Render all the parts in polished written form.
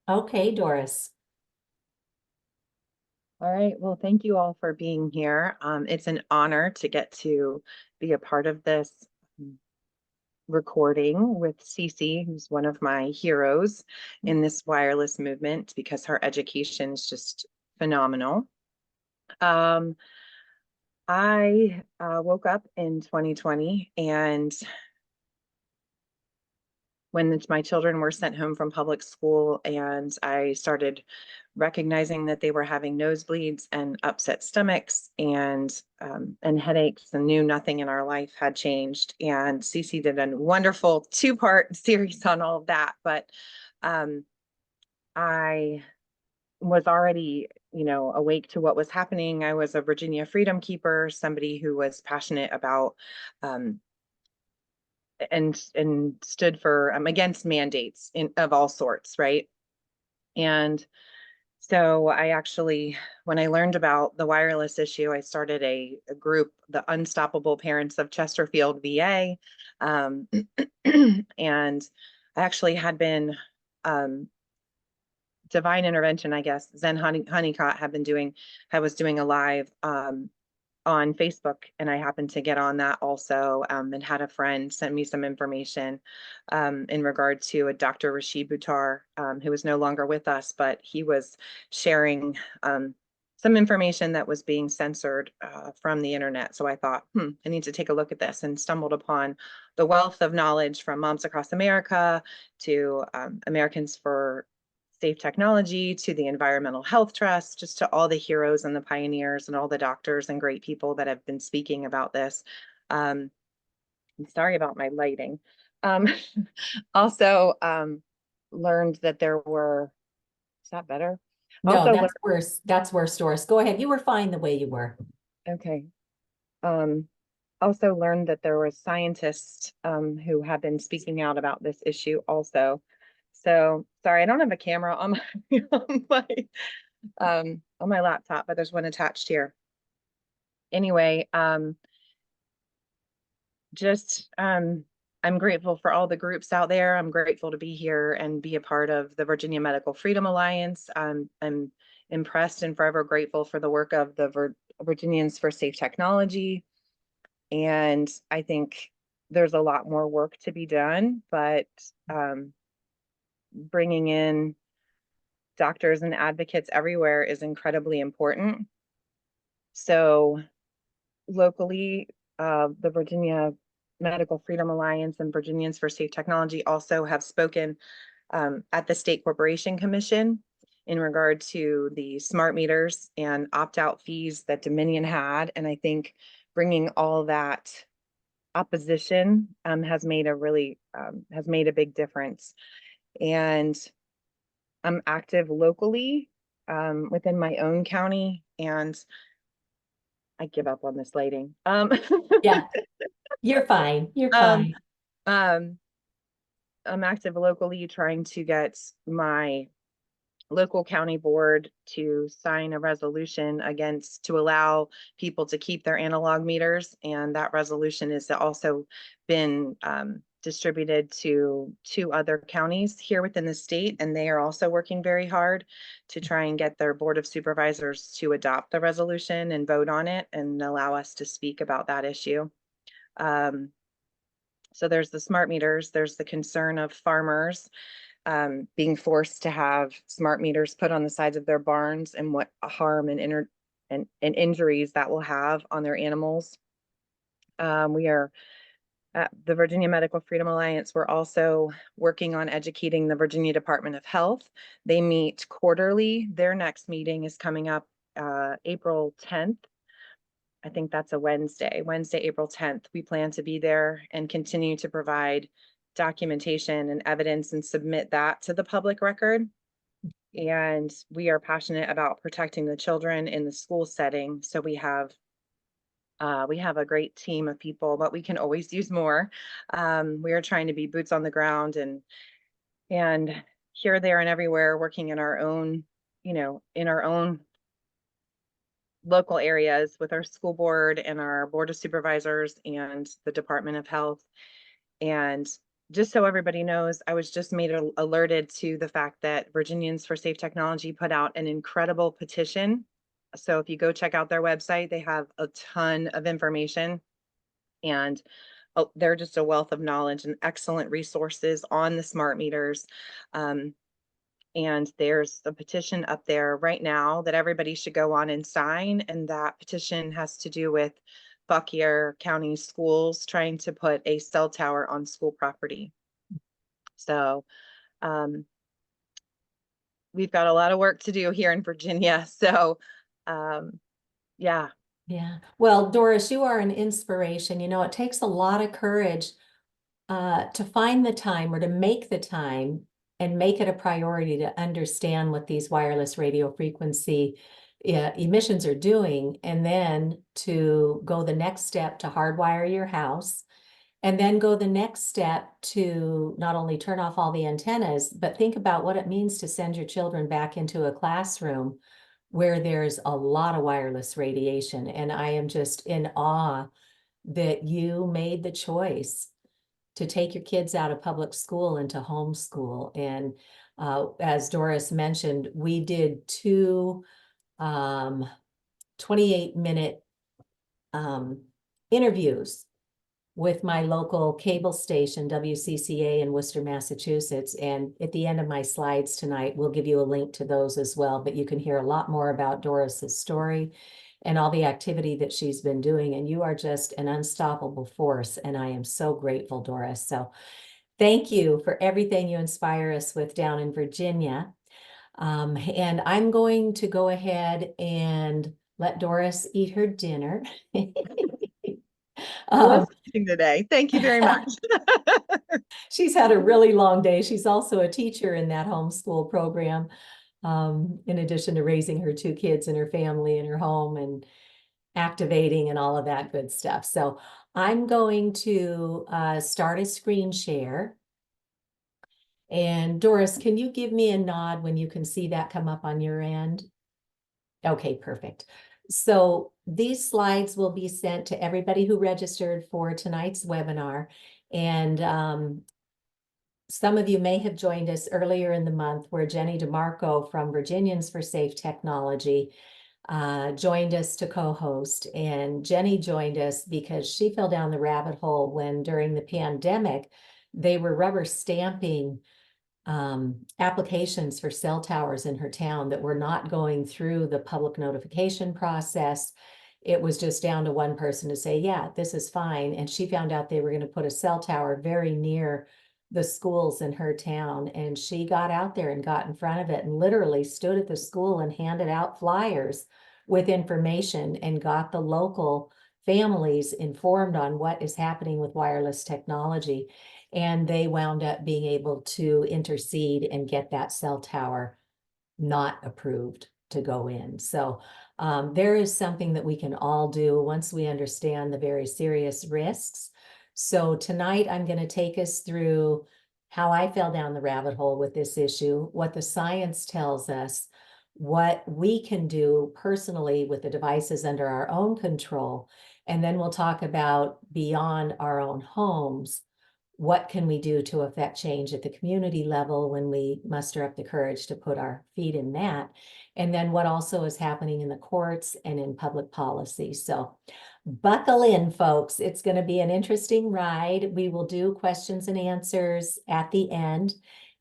Okay, Doris. All right. Well, thank you all for being here. It's an honor to get to be a part of this recording with Cece, who's one of my heroes in this wireless movement because her education is just phenomenal. Um, I woke up in 2020, and when my children were sent home from public school, and I started recognizing that they were having nosebleeds and upset stomachs and headaches, and knew nothing in our life had changed. And Cece did a wonderful two-part series on all of that. But um, I was already, awake to what was happening. I was a Virginia Freedom Keeper, somebody who was passionate about um, and stood for against mandates of all sorts, right? And so I actually, when I learned about the wireless issue, I started a group, the Unstoppable Parents of Chesterfield, VA. Um, and I actually had been divine intervention, I guess. Zen Honeycott had been doing, I was doing a live on Facebook, and I happened to get on that also, and had a friend send me some information in regard to a Dr. Rashid Buttar, who was no longer with us, but he was sharing some information that was being censored from the internet. So I thought, I need to take a look at this, and stumbled upon the wealth of knowledge from Moms Across America to Americans for Safe Technology to the Environmental Health Trust, just to all the heroes and the pioneers and all the doctors and great people that have been speaking about this. I'm sorry about my lighting. Um, also learned that there were, is that better? No, Also learned, that's worse. That's worse, Doris. Go ahead. You were fine the way you were. okay. Um, Also learned that there were scientists who have been speaking out about this issue also. So sorry, I don't have a camera on my on my laptop, but there's one attached here. Anyway, just I'm grateful for all the groups out there. I'm grateful to be here and be a part of the Virginia Medical Freedom Alliance. I'm impressed and forever grateful for the work of the Virginians for Safe Technology. And I think there's a lot more work to be done, but um, bringing in doctors and advocates everywhere is incredibly important. So locally, the Virginia Medical Freedom Alliance and Virginians for Safe Technology also have spoken at the State Corporation Commission in regard to the smart meters and opt-out fees that Dominion had. And I think bringing all that opposition has made a big difference. And I'm active locally within my own county, and I give up on this lighting. Yeah, you're fine. You're um, fine. um, I'm active locally trying to get my local county board to sign a resolution against to allow people to keep their analog meters. And that resolution has also been distributed to two other counties here within the state. And they are also working very hard to try and get their board of supervisors to adopt the resolution and vote on it and allow us to speak about that issue. Um, so there's the smart meters, there's the concern of farmers being forced to have smart meters put on the sides of their barns, and what harm and injuries that will have on their animals. We are at the Virginia Medical Freedom Alliance. We're also working on educating the Virginia Department of Health. They meet quarterly. Their next meeting is coming up April 10th. I think that's a Wednesday, April 10th. We plan to be there and continue to provide documentation and evidence and submit that to the public record. And we are passionate about protecting the children in the school setting. So we have a great team of people, but we can always use more. We are trying to be boots on the ground and here, there, and everywhere, working in our own, in our own local areas with our school board and our board of supervisors and the Department of Health. And just so everybody knows, I was just made alerted to the fact that Virginians for Safe Technology put out an incredible petition. So if you go check out their website, they have a ton of information, and they're just a wealth of knowledge and excellent resources on the smart meters. And there's a petition up there right now that everybody should go on and sign. And that petition has to do with Fauquier County schools trying to put a cell tower on school property. So we've got a lot of work to do here in Virginia. So yeah. Yeah. Well, Doris, you are an inspiration. You know, it takes a lot of courage to find the time or to make the time and make it a priority to understand what these wireless radio frequency emissions are doing, and then to go the next step to hardwire your house, and then go the next step to not only turn off all the antennas, but think about what it means to send your children back into a classroom where there's a lot of wireless radiation. And I am just in awe that you made the choice to take your kids out of public school into homeschool. And as Doris mentioned, we did two 28-minute interviews with my local cable station, WCCA in Worcester, Massachusetts. And at the end of my slides tonight, we'll give you a link to those as well, but you can hear a lot more about Doris's story and all the activity that she's been doing. And you are just an unstoppable force. And I am so grateful, Doris. So thank you for everything you inspire us with down in Virginia. And I'm going to go ahead and let Doris eat her dinner. I was teaching today. Thank you very much. She's had a really long day. She's also a teacher in that homeschool program, in addition to raising her two kids and her family and her home and activating and all of that good stuff. So I'm going to start a screen share. And Doris, can you give me a nod when you can see that come up on your end? Okay, perfect. So these slides will be sent to everybody who registered for tonight's webinar. And some of you may have joined us earlier in the month where Jenny DeMarco from Virginians for Safe Technology joined us to co-host. And Jenny joined us because she fell down the rabbit hole when during the pandemic, they were rubber stamping applications for cell towers in her town that were not going through the public notification process. It was just down to one person to say, yeah, this is fine. And she found out they were going to put a cell tower very near the schools in her town. And she got out there and got in front of it and literally stood at the school and handed out flyers with information and got the local families informed on what is happening with wireless technology. And they wound up being able to intercede and get that cell tower not approved to go in. So there is something that we can all do once we understand the very serious risks. So tonight I'm going to take us through how I fell down the rabbit hole with this issue, what the science tells us, what we can do personally with the devices under our own control, and then we'll talk about beyond our own homes. What can we do to affect change at the community level when we muster up the courage to put our feet in that? And then what also is happening in the courts and in public policy. So buckle in, folks. It's going to be an interesting ride. We will do questions and answers at the end.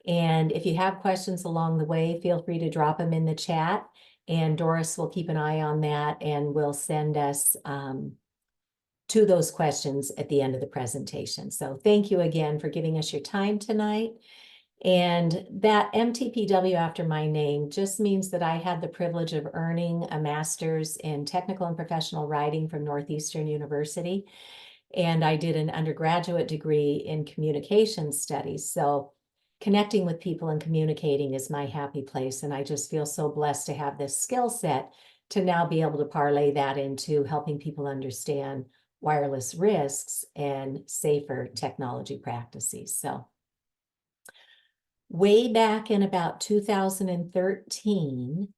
And if you have questions along the way, feel free to drop them in the chat. And Doris will keep an eye on that and will send us to those questions at the end of the presentation. So thank you again for giving us your time tonight. And that MTPW after my name just means that I had the privilege of earning a master's in technical and professional writing from Northeastern University. And I did an undergraduate degree in communication studies. So connecting with people and communicating is my happy place. And I just feel so blessed to have this skill set to now be able to parlay that into helping people understand wireless risks and safer technology practices. So way back in about 2013,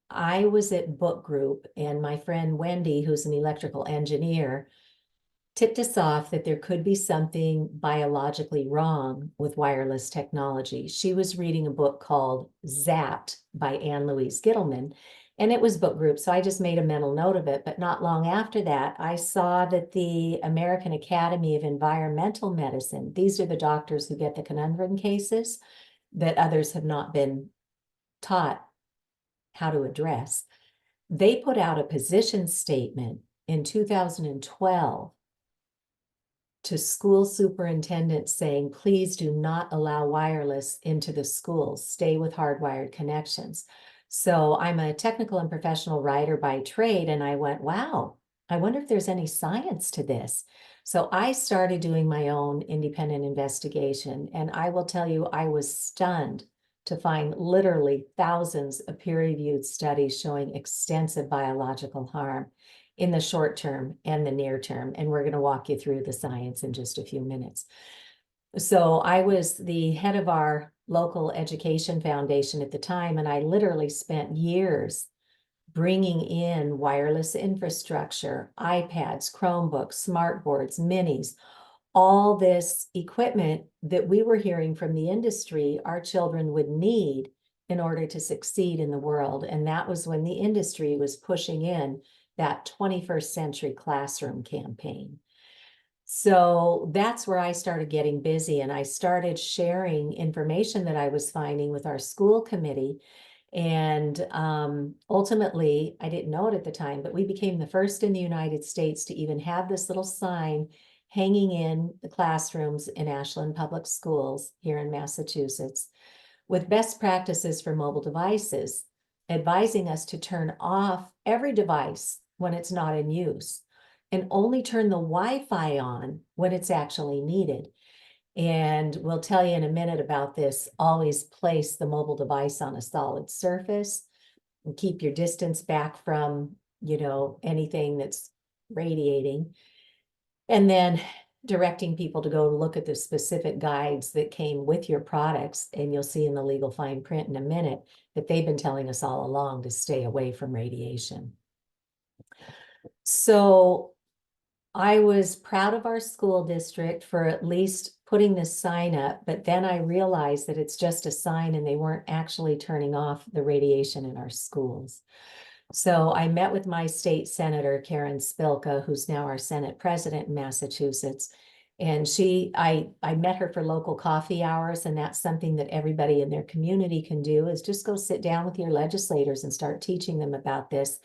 I was at book group and my friend Wendy, who's an electrical engineer, tipped us off that there could be something biologically wrong with wireless technology. She was reading a book called Zapped by Anne Louise Gittleman, and it was book group. So I just made a mental note of it. But not long after that, I saw that the American Academy of Environmental Medicine, these are the doctors who get the conundrum cases that others have not been taught how to address. They put out a position statement in 2012 to school superintendents saying, please do not allow wireless into the schools, stay with hardwired connections. So I'm a technical and professional writer by trade, and I went, wow, I wonder if there's any science to this. So I started doing my own independent investigation, and I will tell you, I was stunned to find literally thousands of peer-reviewed studies showing extensive biological harm in the short term and the near term. And we're going to walk you through the science in just a few minutes. So I was the head of our local education foundation at the time, and I literally spent years bringing in wireless infrastructure, iPads, Chromebooks, smart boards, minis, all this equipment that we were hearing from the industry our children would need in order to succeed in the world. And that was when the industry was pushing in that 21st century classroom campaign. So that's where I started getting busy, and I started sharing information that I was finding with our school committee. And ultimately, I didn't know it at the time, but we became the first in the United States to even have this little sign hanging in the classrooms in Ashland Public Schools here in Massachusetts with best practices for mobile devices, advising us to turn off every device when it's not in use and only turn the Wi-Fi on when it's actually needed. And we'll tell you in a minute about this. Always place the mobile device on a solid surface and keep your distance back from, anything that's radiating. And then directing people to go look at the specific guides that came with your products. And you'll see in the legal fine print in a minute that they've been telling us all along to stay away from radiation. So I was proud of our school district for at least putting this sign up, but then I realized that it's just a sign and they weren't actually turning off the radiation in our schools. So I met with my state senator, Karen Spilka, who's now our Senate president in Massachusetts. And I met her for local coffee hours, and that's something that everybody in their community can do, is just go sit down with your legislators and start teaching them about this.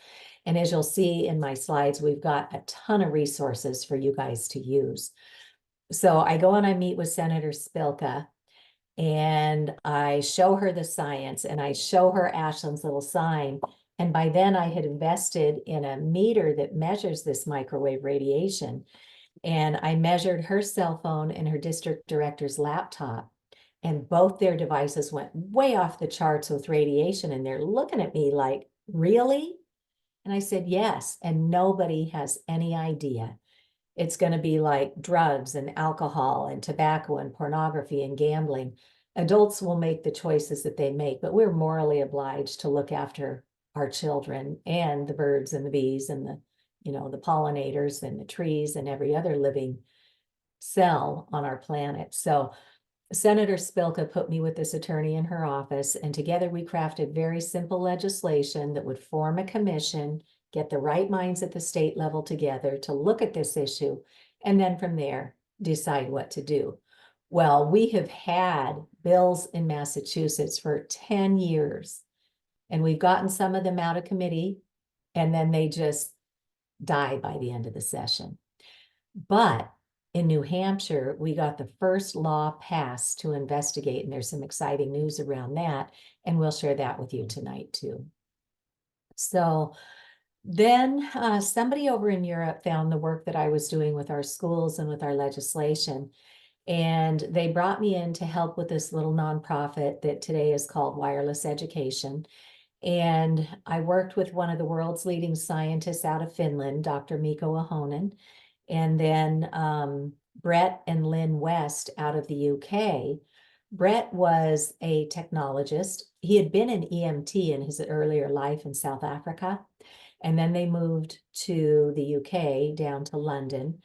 And as you'll see in my slides, we've got a ton of resources for you guys to use. So I go and I meet with Senator Spilka, and I show her the science, and I show her Ashland's little sign. And by then I had invested in a meter that measures this microwave radiation. And I measured her cell phone and her district director's laptop. And both their devices went way off the charts with radiation. And they're looking at me like, really? And I said, yes. And nobody has any idea. It's going to be like drugs and alcohol and tobacco and pornography and gambling. Adults will make the choices that they make, but we're morally obliged to look after our children and the birds and the bees and the pollinators and the trees and every other living cell on our planet. So Senator Spilka put me with this attorney in her office, and together we crafted very simple legislation that would form a commission, get the right minds at the state level together to look at this issue, and then from there, decide what to do. Well, we have had bills in Massachusetts for 10 years, and we've gotten some of them out of committee, and then they just die by the end of the session. But in New Hampshire, we got the first law passed to investigate, and there's some exciting news around that, and we'll share that with you tonight too. So then somebody over in Europe found the work that I was doing with our schools and with our legislation, and they brought me in to help with this little nonprofit that today is called Wireless Education. And I worked with one of the world's leading scientists out of Finland, Dr. Mikko Ahonen, and then Brett and Lynn West out of the UK. Brett was a technologist. He had been an EMT in his earlier life in South Africa, and then they moved to the UK, down to London.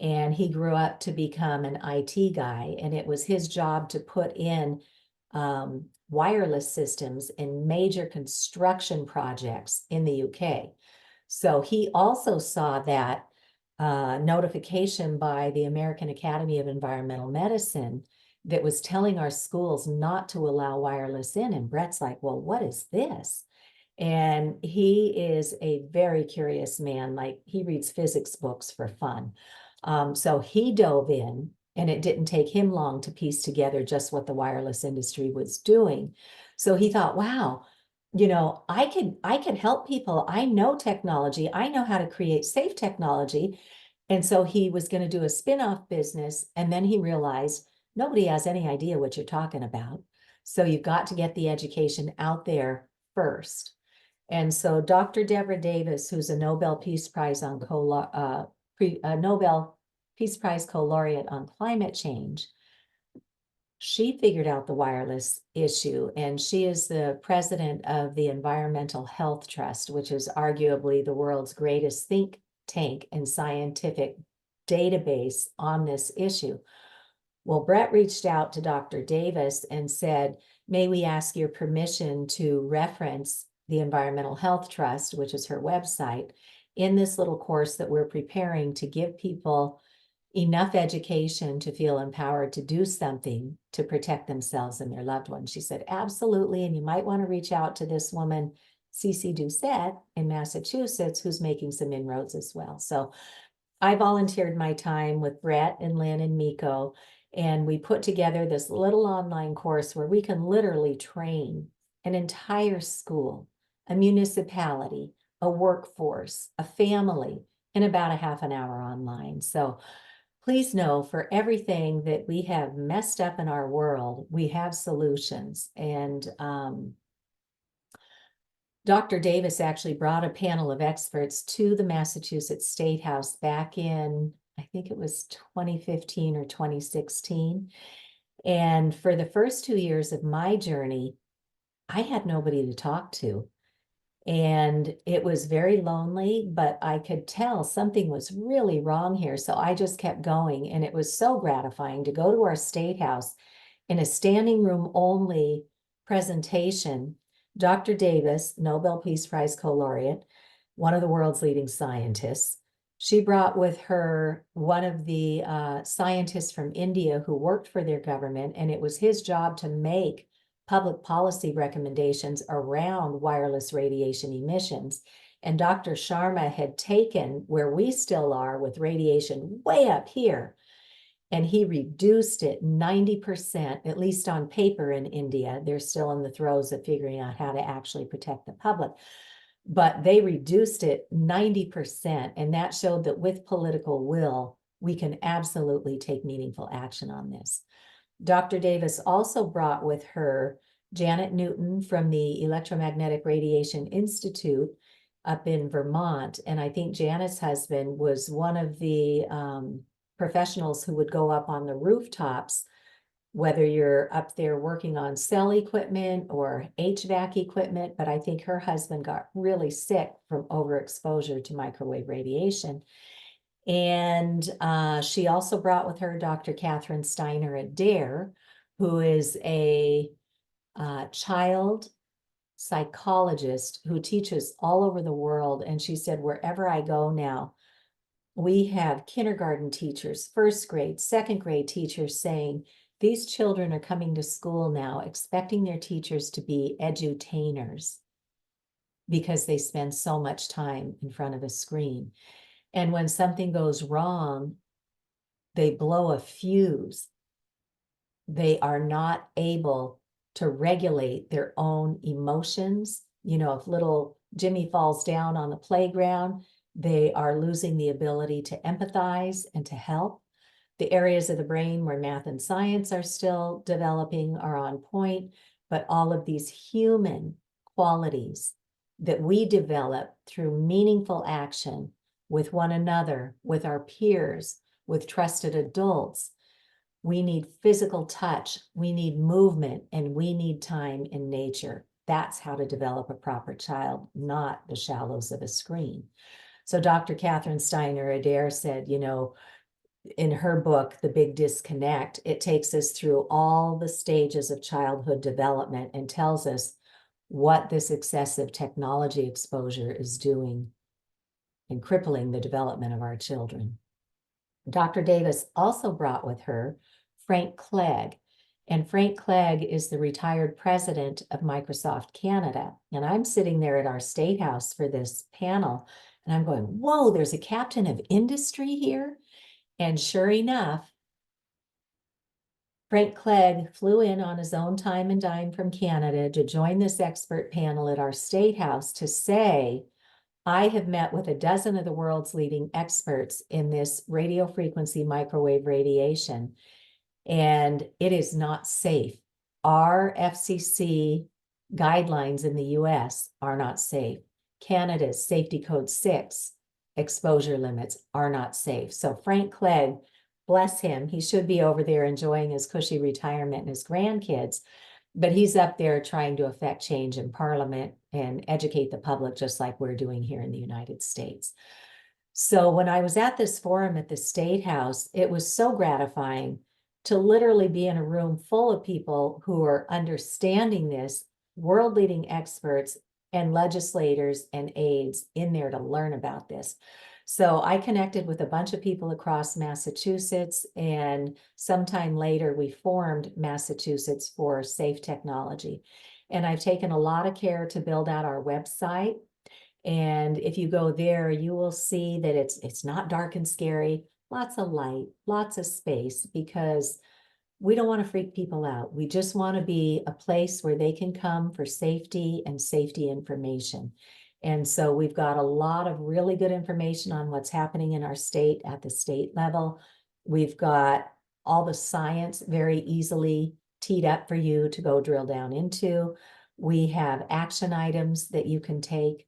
and he grew up to become an IT guy, and it was his job to put in wireless systems in major construction projects in the UK. So he also saw that notification by the American Academy of Environmental Medicine that was telling our schools not to allow wireless in. And Brett's like, well, what is this? And he is a very curious man. Like, he reads physics books for fun. So he dove in, and it didn't take him long to piece together just what the wireless industry was doing. So he thought, wow, I could help people. I know technology. I know how to create safe technology. And so he was going to do a spin-off business. And then he realized nobody has any idea what you're talking about. So you've got to get the education out there first. And so Dr. Deborah Davis, who's a Nobel Peace Prize Nobel Peace Prize co-laureate on climate change, she figured out the wireless issue, and she is the president of the Environmental Health Trust, which is arguably the world's greatest think tank and scientific database on this issue. Well, Brett reached out to Dr. Davis and said, may we ask your permission to reference the Environmental Health Trust, which is her website, in this little course that we're preparing to give people enough education to feel empowered to do something to protect themselves and their loved ones. She said, absolutely. And you might want to reach out to this woman, Cece Doucette in Massachusetts, who's making some inroads as well. So I volunteered my time with Brett and Lynn and Miko, and we put together this little online course where we can literally train an entire school, a municipality, a workforce, a family in about a half an hour online. So please know, for everything that we have messed up in our world, we have solutions. And Dr. Davis actually brought a panel of experts to the Massachusetts State House back in, I think it was 2015 or 2016. And for the first 2 years of my journey, I had nobody to talk to. And it was very lonely, but I could tell something was really wrong here. So I just kept going. And it was so gratifying to go to our State House in a standing room only presentation. Dr. Davis, Nobel Peace Prize co-laureate, one of the world's leading scientists, she brought with her one of the scientists from India who worked for their government, and it was his job to make public policy recommendations around wireless radiation emissions. And Dr. Sharma had taken where we still are with radiation way up here, and he reduced it 90%, at least on paper in India. They're still in the throes of figuring out how to actually protect the public. But they reduced it 90%, and that showed that with political will, we can absolutely take meaningful action on this. Dr. Davis also brought with her Janet Newton from the Electromagnetic Radiation Institute up in Vermont. And I think Janet's husband was one of the professionals who would go up on the rooftops, whether you're up there working on cell equipment or HVAC equipment. But I think her husband got really sick from overexposure to microwave radiation. And she also brought with her Dr. Catherine Steiner Adair, who is a child psychologist who teaches all over the world. And she said, wherever I go now, we have kindergarten teachers, first grade, second grade teachers saying, these children are coming to school now expecting their teachers to be edutainers because they spend so much time in front of a screen. And when something goes wrong, they blow a fuse. They are not able to regulate their own emotions. If little Jimmy falls down on the playground, they are losing the ability to empathize and to help. The areas of the brain where math and science are still developing are on point, but all of these human qualities that we develop through meaningful action with one another, with our peers, with trusted adults. We need physical touch, we need movement, and we need time in nature. That's how to develop a proper child, not the shallows of a screen. So Dr. Catherine Steiner Adair said, in her book, The Big Disconnect, it takes us through all the stages of childhood development and tells us what this excessive technology exposure is doing and crippling the development of our children. Dr. Davis also brought with her Frank Clegg. And Frank Clegg is the retired president of Microsoft Canada. And I'm sitting there at our State House for this panel, and I'm going, whoa, there's a captain of industry here. And sure enough, Frank Clegg flew in on his own time and dime from Canada to join this expert panel at our State House to say, I have met with a dozen of the world's leading experts in this radio frequency microwave radiation, and it is not safe. Our FCC guidelines in the US are not safe. Canada's Safety Code 6 exposure limits are not safe. So Frank Clegg, bless him, he should be over there enjoying his cushy retirement and his grandkids, but he's up there trying to affect change in Parliament and educate the public just like we're doing here in the United States. So when I was at this forum at the State House, it was so gratifying to literally be in a room full of people who are understanding this, world-leading experts and legislators and aides in there to learn about this. So I connected with a bunch of people across Massachusetts, and sometime later we formed Massachusetts for Safe Technology. And I've taken a lot of care to build out our website. And if you go there, you will see that it's not dark and scary, lots of light, lots of space, because we don't want to freak people out. We just want to be a place where they can come for safety and safety information. And so we've got a lot of really good information on what's happening in our state at the state level. We've got all the science very easily teed up for you to go drill down into. We have action items that you can take.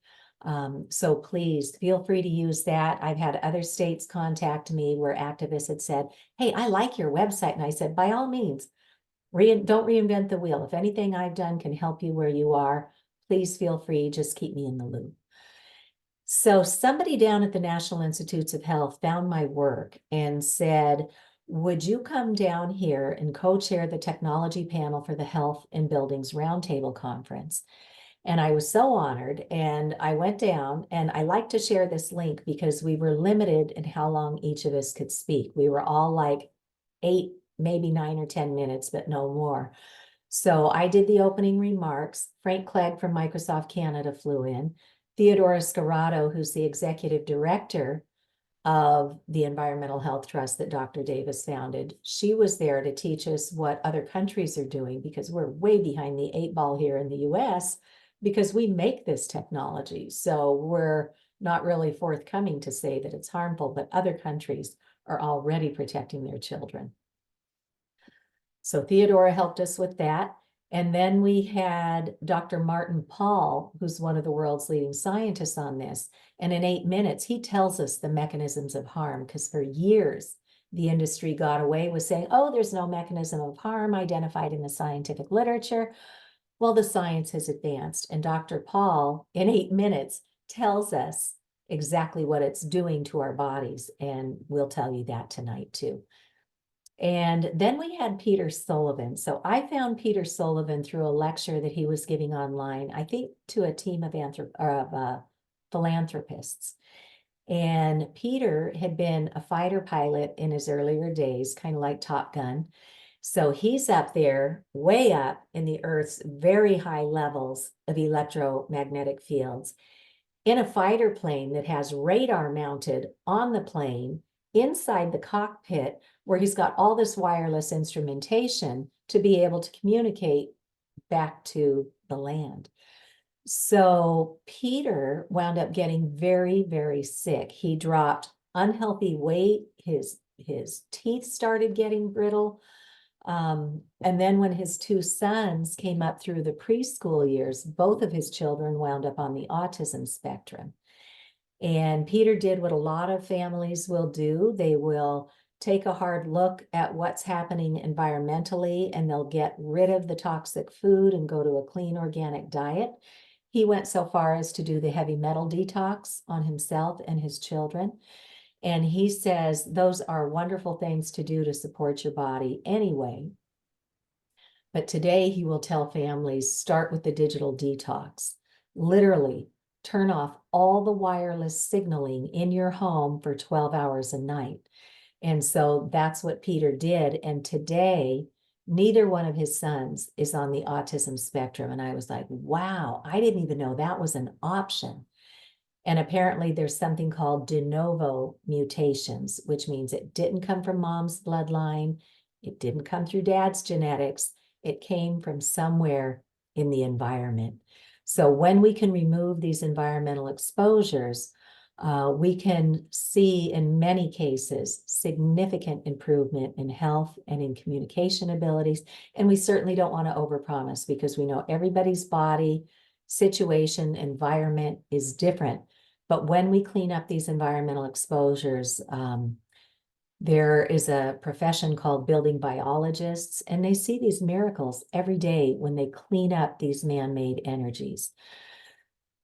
So please feel free to use that. I've had other states contact me where activists had said, hey, I like your website. And I said, by all means, don't reinvent the wheel. If anything I've done can help you where you are, please feel free, just keep me in the loop. So somebody down at the National Institutes of Health found my work and said, would you come down here and co-chair the technology panel for the Health and Buildings Roundtable Conference? And I was so honored, and I went down, and I like to share this link because we were limited in how long each of us could speak. We were all like 8, maybe 9 or 10 minutes, but no more. So I did the opening remarks. Frank Clegg from Microsoft Canada flew in. Theodora Scarato, who's the executive director of the Environmental Health Trust that Dr. Davis founded, she was there to teach us what other countries are doing, because we're way behind the 8 ball here in the US, because we make this technology. So we're not really forthcoming to say that it's harmful, but other countries are already protecting their children. So Theodora helped us with that. And then we had Dr. Martin Paul, who's one of the world's leading scientists on this. And in 8 minutes, he tells us the mechanisms of harm, because for years, the industry got away with saying, oh, there's no mechanism of harm identified in the scientific literature. Well, the science has advanced, and Dr. Paul, in 8 minutes, tells us exactly what it's doing to our bodies, and we'll tell you that tonight too. And then we had Peter Sullivan. So I found Peter Sullivan through a lecture that he was giving online, I think to a team of philanthropists. And Peter had been a fighter pilot in his earlier days, kind of like Top Gun. So he's up there, way up in the Earth's very high levels of electromagnetic fields, in a fighter plane that has radar mounted on the plane inside the cockpit, where he's got all this wireless instrumentation to be able to communicate back to the land. So Peter wound up getting very, very sick. He dropped unhealthy weight. His teeth started getting brittle. And then when his 2 sons came up through the preschool years, both of his children wound up on the autism spectrum. And Peter did what a lot of families will do. They will take a hard look at what's happening environmentally, and they'll get rid of the toxic food and go to a clean organic diet. He went so far as to do the heavy metal detox on himself and his children. And he says those are wonderful things to do to support your body anyway. But today he will tell families, start with the digital detox. Literally, turn off all the wireless signaling in your home for 12 hours a night. And so that's what Peter did. And today, neither one of his sons is on the autism spectrum. And I was like, wow, I didn't even know that was an option. And apparently there's something called de novo mutations, which means it didn't come from mom's bloodline. It didn't come through dad's genetics. It came from somewhere in the environment. So when we can remove these environmental exposures, we can see in many cases significant improvement in health and in communication abilities. And we certainly don't want to overpromise because we know everybody's body, situation, environment is different. But when we clean up these environmental exposures, there is a profession called building biologists, and they see these miracles every day when they clean up these man-made energies.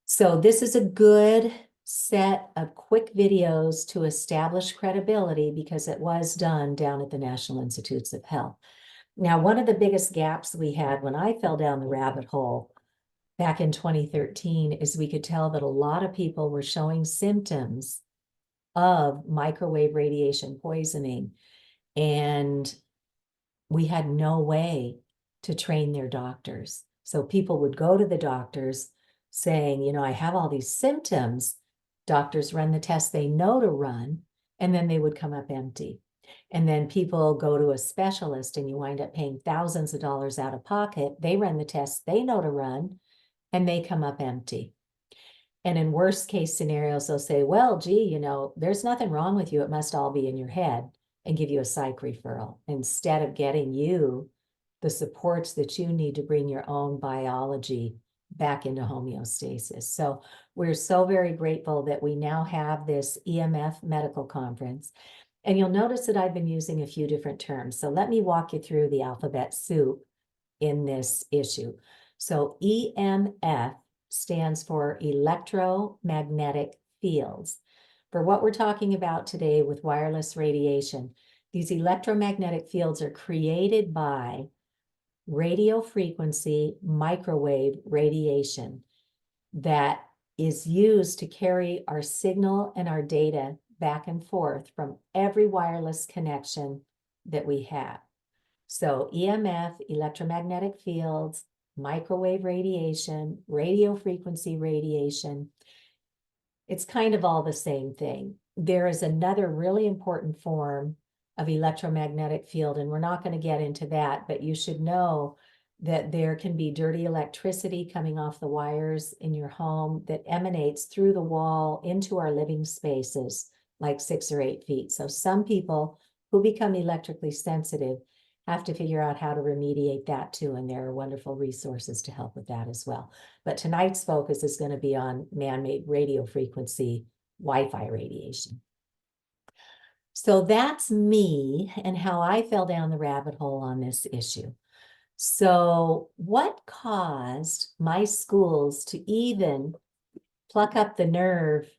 So this is a good set of quick videos to establish credibility because it was done down at the National Institutes of Health. Now, one of the biggest gaps we had when I fell down the rabbit hole back in 2013 is we could tell that a lot of people were showing symptoms of microwave radiation poisoning, and we had no way to train their doctors. So people would go to the doctors saying, you know, I have all these symptoms. Doctors run the tests they know to run, and then they would come up empty. And then people go to a specialist and you wind up paying thousands of dollars out of pocket. They run the tests they know to run, and they come up empty. And in worst case scenarios, they'll say, well, gee, you know, there's nothing wrong with you. It must all be in your head, and give you a psych referral instead of getting you the supports that you need to bring your own biology back into homeostasis. So we're so very grateful that we now have this EMF medical conference. And you'll notice that I've been using a few different terms. So let me walk you through the alphabet soup in this issue. So EMF stands for electromagnetic fields. For what we're talking about today with wireless radiation, these electromagnetic fields are created by radio frequency microwave radiation that is used to carry our signal and our data back and forth from every wireless connection that we have. So EMF, electromagnetic fields, microwave radiation, radio frequency radiation, it's kind of all the same thing. There is another really important form of electromagnetic field, and we're not going to get into that, but you should know that there can be dirty electricity coming off the wires in your home that emanates through the wall into our living spaces, like 6 or 8 feet. So some people who become electrically sensitive have to figure out how to remediate that too, and there are wonderful resources to help with that as well. But tonight's focus is going to be on man-made radio frequency Wi-Fi radiation. So that's me and how I fell down the rabbit hole on this issue. So what caused my schools to even pluck up the nerve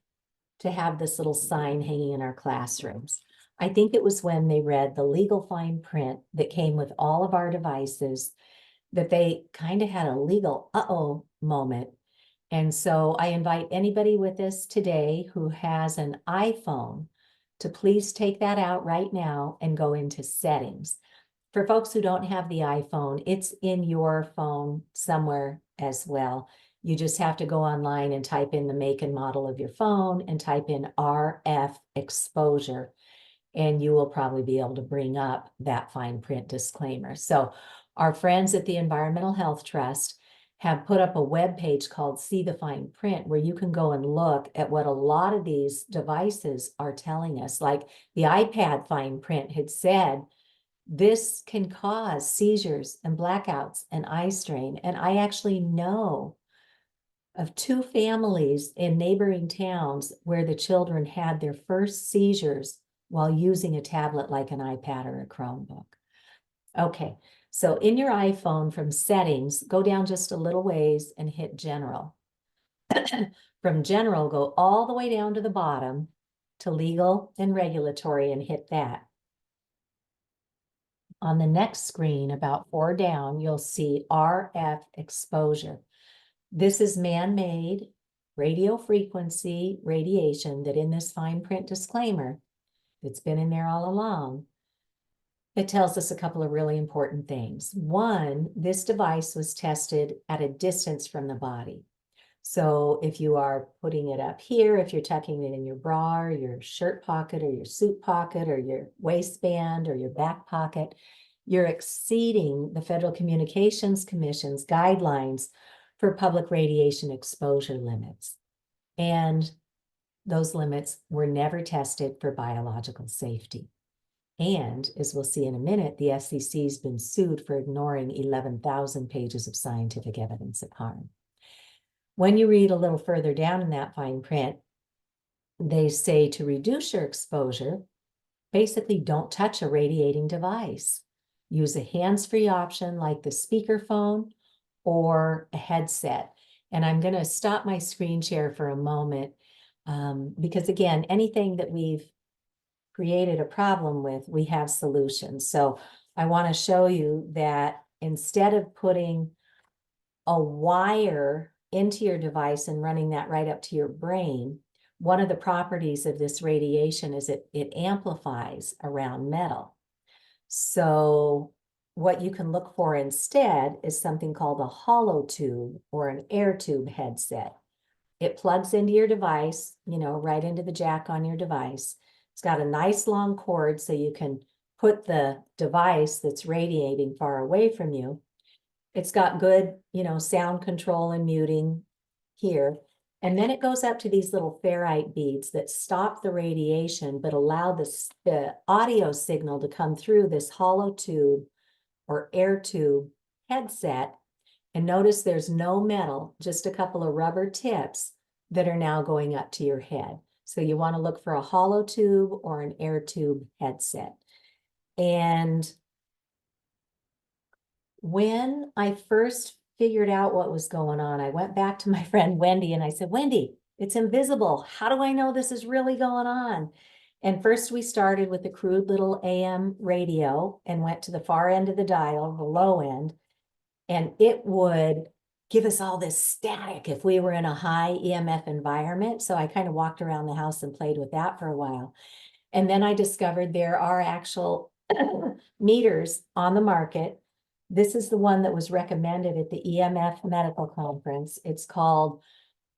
to have this little sign hanging in our classrooms? I think it was when they read the legal fine print that came with all of our devices that they kind of had a legal uh-oh moment. And so I invite anybody with us today who has an iPhone to please take that out right now and go into settings. For folks who don't have the iPhone, it's in your phone somewhere as well. You just have to go online and type in the make and model of your phone and type in RF exposure, and you will probably be able to bring up that fine print disclaimer. So our friends at the Environmental Health Trust have put up a web page called See the Fine Print, where you can go and look at what a lot of these devices are telling us. Like the iPad fine print had said, this can cause seizures and blackouts and eye strain. And I actually know of 2 families in neighboring towns where the children had their first seizures while using a tablet like an iPad or a Chromebook. Okay, so in your iPhone from settings, go down just a little ways and hit general. From general, go all the way down to the bottom to legal and regulatory and hit that. On the next screen, about 4 down, you'll see RF exposure. This is man-made radio frequency radiation that in this fine print disclaimer, that's been in there all along, it tells us a couple of really important things. One, this device was tested at a distance from the body. So if you are putting it up here, if you're tucking it in your bra or your shirt pocket or your suit pocket or your waistband or your back pocket, you're exceeding the Federal Communications Commission's guidelines for public radiation exposure limits. And those limits were never tested for biological safety. And as we'll see in a minute, the FCC has been sued for ignoring 11,000 pages of scientific evidence of harm. When you read a little further down in that fine print, they say to reduce your exposure, basically don't touch a radiating device. Use a hands-free option like the speakerphone or a headset. And I'm going to stop my screen share for a moment because, again, anything that we've created a problem with, we have solutions. So I want to show you that instead of putting a wire into your device and running that right up to your brain, one of the properties of this radiation is it amplifies around metal. So what you can look for instead is something called a hollow tube or an air tube headset. It plugs into your device, right into the jack on your device. It's got a nice long cord so you can put the device that's radiating far away from you. It's got good, sound control and muting here. And then it goes up to these little ferrite beads that stop the radiation, but allow the audio signal to come through this hollow tube or air tube headset. And notice there's no metal, just a couple of rubber tips that are now going up to your head. So you want to look for a hollow tube or an air tube headset. And when I first figured out what was going on, I went back to my friend Wendy and I said, Wendy, it's invisible. How do I know this is really going on? And first we started with a crude little AM radio and went to the far end of the dial, the low end, and it would give us all this static if we were in a high EMF environment. So I kind of walked around the house and played with that for a while. And then I discovered there are actual meters on the market. This is the one that was recommended at the EMF Medical Conference. It's called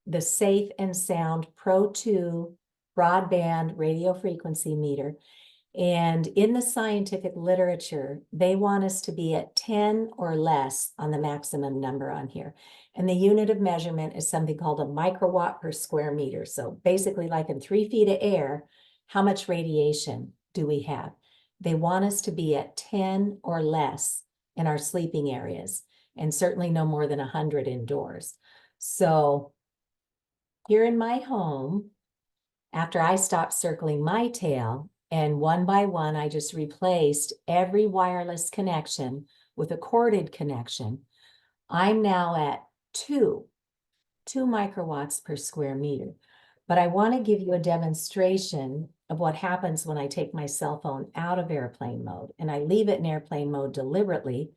the Safe and Sound Pro 2 Broadband Radio Frequency Meter. And in the scientific literature, they want us to be at 10 or less on the maximum number on here. And the unit of measurement is something called a microwatt per square meter. So basically, like in 3 feet of air, how much radiation do we have? They want us to be at 10 or less in our sleeping areas, and certainly no more than 100 indoors. So here in my home, after I stopped circling my tail, and one by one, I just replaced every wireless connection with a corded connection, I'm now at 2 microwatts per square meter. But I want to give you a demonstration of what happens when I take my cell phone out of airplane mode and I leave it in airplane mode deliberately.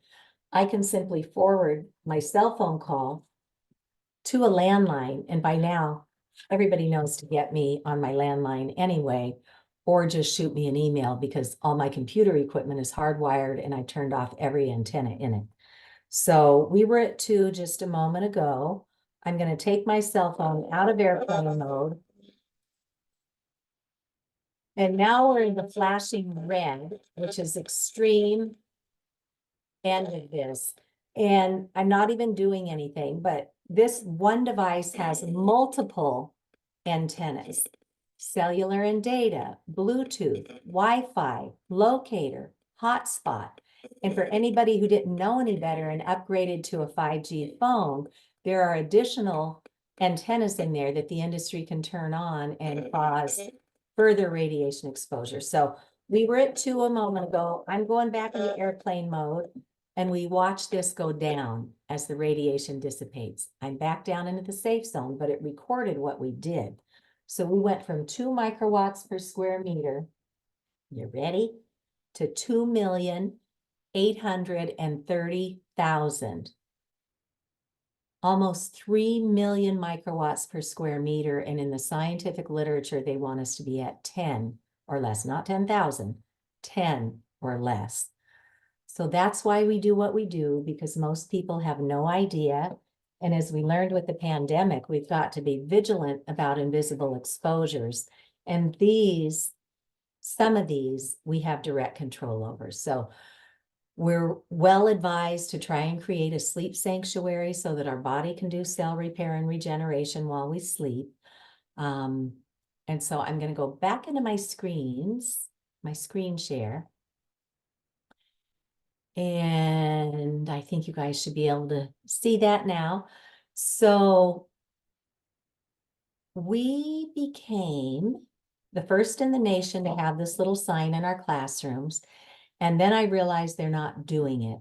I can simply forward my cell phone call to a landline. And by now, everybody knows to get me on my landline anyway, or just shoot me an email because all my computer equipment is hardwired and I turned off every antenna in it. So we were at 2 just a moment ago. I'm going to take my cell phone out of airplane mode. And now we're in the flashing red, which is extreme end of this. And I'm not even doing anything, but this one device has multiple antennas, cellular and data, Bluetooth, Wi-Fi, locator, hotspot. And for anybody who didn't know any better and upgraded to a 5G phone, there are additional antennas in there that the industry can turn on and cause further radiation exposure. So we were at 2 a moment ago. I'm going back into airplane mode and we watch this go down as the radiation dissipates. I'm back down into the safe zone, but it recorded what we did. So we went from 2 microwatts per square meter, you ready, to 2,830,000. Almost 3 million microwatts per square meter. And in the scientific literature, they want us to be at 10 or less, not 10,000, 10 or less. So that's why we do what we do, because most people have no idea. And as we learned with the pandemic, we've got to be vigilant about invisible exposures. And some of these we have direct control over. So we're well advised to try and create a sleep sanctuary so that our body can do cell repair and regeneration while we sleep. And so I'm going to go back into my screen share. And I think you guys should be able to see that now. So we became the first in the nation to have this little sign in our classrooms. And then I realized they're not doing it.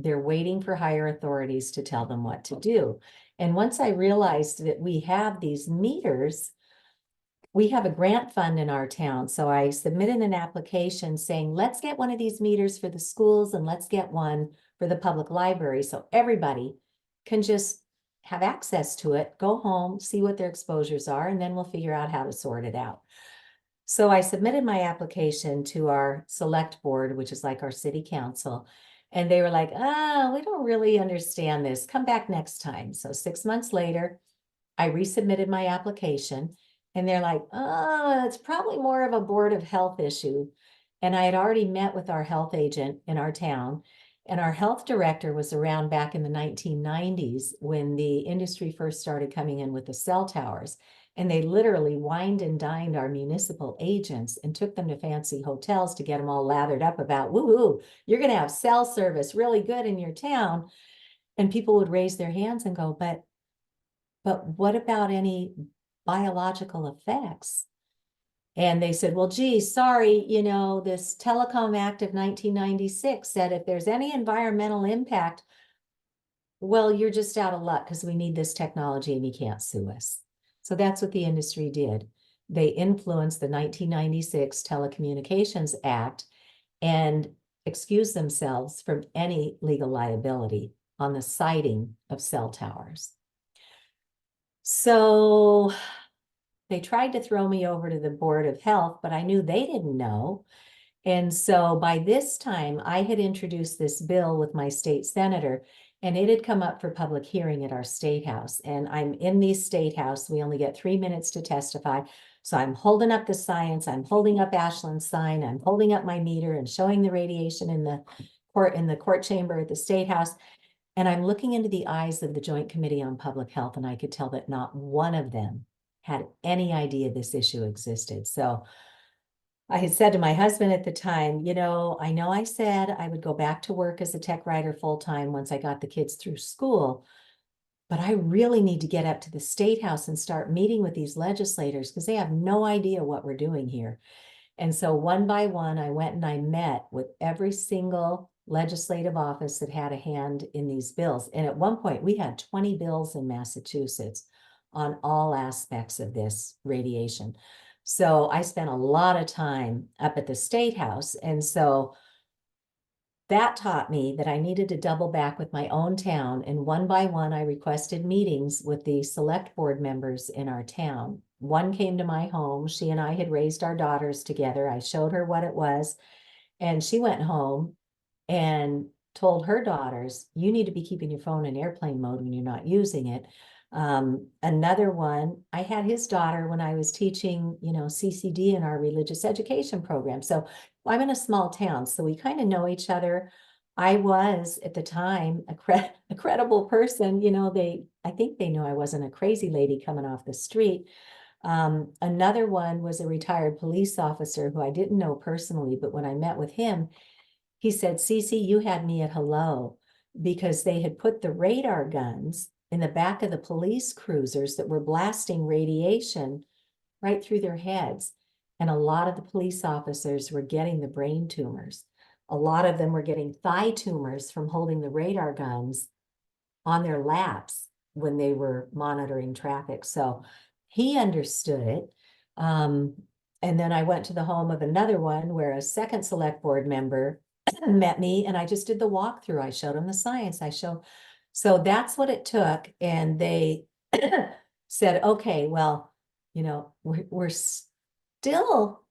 They're waiting for higher authorities to tell them what to do. And once I realized that we have these meters, we have a grant fund in our town. So I submitted an application saying, let's get one of these meters for the schools and let's get one for the public library. So everybody can just have access to it, go home, see what their exposures are, and then we'll figure out how to sort it out. So I submitted my application to our select board, which is like our city council. And they were like, we don't really understand this. Come back next time. So 6 months later, I resubmitted my application. And they're like, it's probably more of a Board of Health issue. And I had already met with our health agent in our town. And our health director was around back in the 1990s when the industry first started coming in with the cell towers. And they literally wined and dined our municipal agents and took them to fancy hotels to get them all lathered up about, woo-hoo, you're going to have cell service really good in your town. And people would raise their hands and go, but what about any biological effects? And they said, well, gee, sorry, this Telecom Act of 1996 said if there's any environmental impact, well, you're just out of luck because we need this technology and you can't sue us. So that's what the industry did. They influenced the 1996 Telecommunications Act and excused themselves from any legal liability on the siting of cell towers. So they tried to throw me over to the Board of Health, but I knew they didn't know. And so by this time, I had introduced this bill with my state senator, and it had come up for public hearing at our state house. And I'm in the state house. We only get 3 minutes to testify. So I'm holding up the science. I'm holding up Ashland's sign. I'm holding up my meter and showing the radiation in the court chamber at the state house. And I'm looking into the eyes of the Joint Committee on Public Health, and I could tell that not one of them had any idea this issue existed. So I had said to my husband at the time, I know I said I would go back to work as a tech writer full-time once I got the kids through school, but I really need to get up to the state house and start meeting with these legislators because they have no idea what we're doing here. And so one by one, I went and I met with every single legislative office that had a hand in these bills. And at one point, we had 20 bills in Massachusetts on all aspects of this radiation. So I spent a lot of time up at the State House. And so that taught me that I needed to double back with my own town. And one by one, I requested meetings with the select board members in our town. One came to my home. She and I had raised our daughters together. I showed her what it was. And she went home and told her daughters, you need to be keeping your phone in airplane mode when you're not using it. Another one, I had his daughter when I was teaching, CCD in our religious education program. So I'm in a small town, so we kind of know each other. I was at the time a credible person. I think they knew I wasn't a crazy lady coming off the street. Another one was a retired police officer who I didn't know personally, but when I met with him, he said, Cece, you had me at hello, because they had put the radar guns in the back of the police cruisers that were blasting radiation right through their heads. And a lot of the police officers were getting the brain tumors. A lot of them were getting thigh tumors from holding the radar guns on their laps when they were monitoring traffic. So he understood it. And then I went to the home of another one where a second select board member met me, and I just did the walkthrough. I showed them the science. So that's what it took. And they said, okay, well, we're still,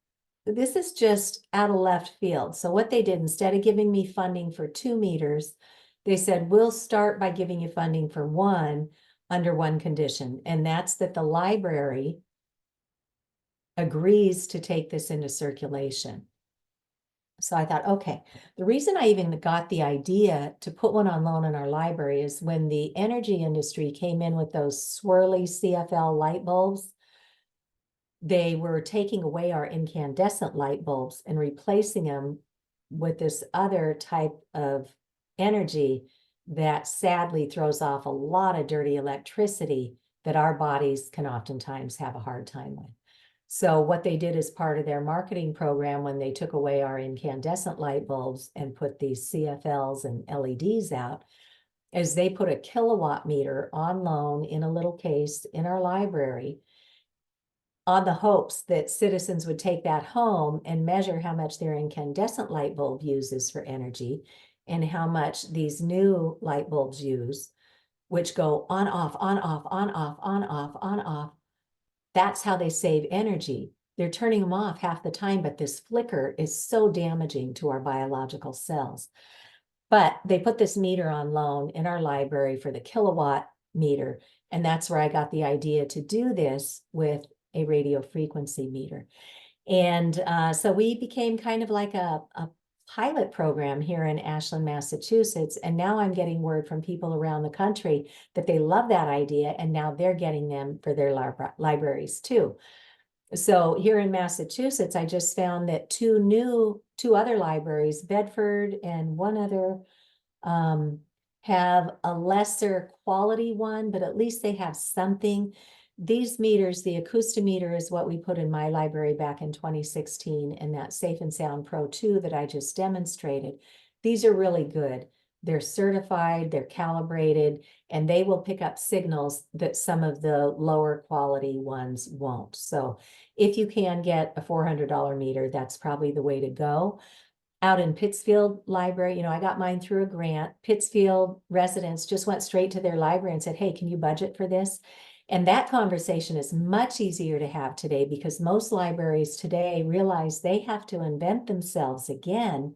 this is just out of left field. So what they did, instead of giving me funding for 2 meters, they said, we'll start by giving you funding for 1 under one condition. And that's that the library agrees to take this into circulation. So I thought, okay, the reason I even got the idea to put one on loan in our library is when the energy industry came in with those swirly CFL light bulbs, they were taking away our incandescent light bulbs and replacing them with this other type of energy that sadly throws off a lot of dirty electricity that our bodies can oftentimes have a hard time with. So what they did as part of their marketing program when they took away our incandescent light bulbs and put these CFLs and LEDs out, is they put a kilowatt meter on loan in a little case in our library on the hopes that citizens would take that home and measure how much their incandescent light bulb uses for energy and how much these new light bulbs use, which go on, off, on, off, on, off, on, off, on, off. That's how they save energy. They're turning them off half the time, but this flicker is so damaging to our biological cells. But they put this meter on loan in our library for the kilowatt meter, and that's where I got the idea to do this with a radio frequency meter. And so we became kind of like a pilot program here in Ashland, Massachusetts. And now I'm getting word from people around the country that they love that idea, and now they're getting them for their libraries too. So here in Massachusetts, I just found that two other libraries, Bedford and one other, have a lesser quality one, but at least they have something. These meters, the acoustimeter is what we put in my library back in 2016, and that Safe and Sound Pro 2 that I just demonstrated. These are really good. They're certified, they're calibrated, and they will pick up signals that some of the lower quality ones won't. So if you can get a $400 meter, that's probably the way to go. Out in Pittsfield Library, I got mine through a grant. Pittsfield residents just went straight to their library and said, hey, can you budget for this? And that conversation is much easier to have today because most libraries today realize they have to invent themselves again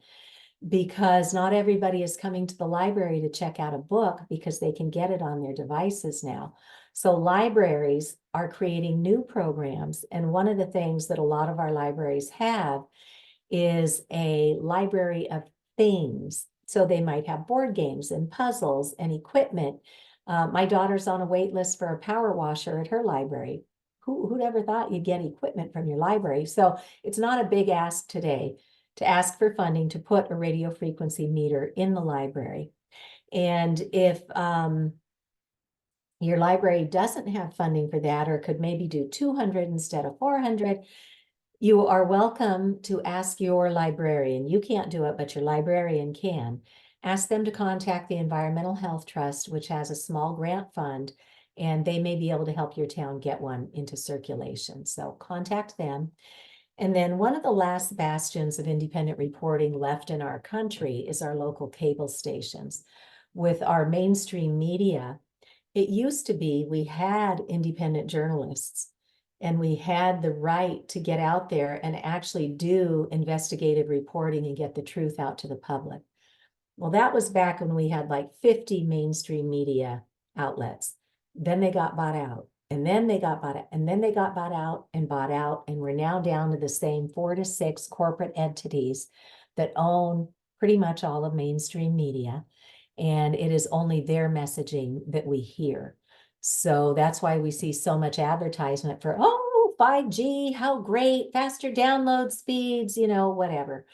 because not everybody is coming to the library to check out a book because they can get it on their devices now. So libraries are creating new programs. And one of the things that a lot of our libraries have is a library of things. So they might have board games and puzzles and equipment. My daughter's on a wait list for a power washer at her library. Who'd ever thought you'd get equipment from your library? So it's not a big ask today to ask for funding to put a radio frequency meter in the library. And if your library doesn't have funding for that, or could maybe do 200 instead of 400, you are welcome to ask your librarian. You can't do it, but your librarian can. Ask them to contact the Environmental Health Trust, which has a small grant fund, and they may be able to help your town get one into circulation. So contact them. And then one of the last bastions of independent reporting left in our country is our local cable stations. With our mainstream media, it used to be we had independent journalists and we had the right to get out there and actually do investigative reporting and get the truth out to the public. Well, that was back when we had like 50 mainstream media outlets. Then they got bought out. And then they got bought out, and then they got bought out, and we're now down to the same 4 to 6 corporate entities that own pretty much all of mainstream media, and it is only their messaging that we hear. So that's why we see so much advertisement for, oh, 5G, how great, faster download speeds, whatever.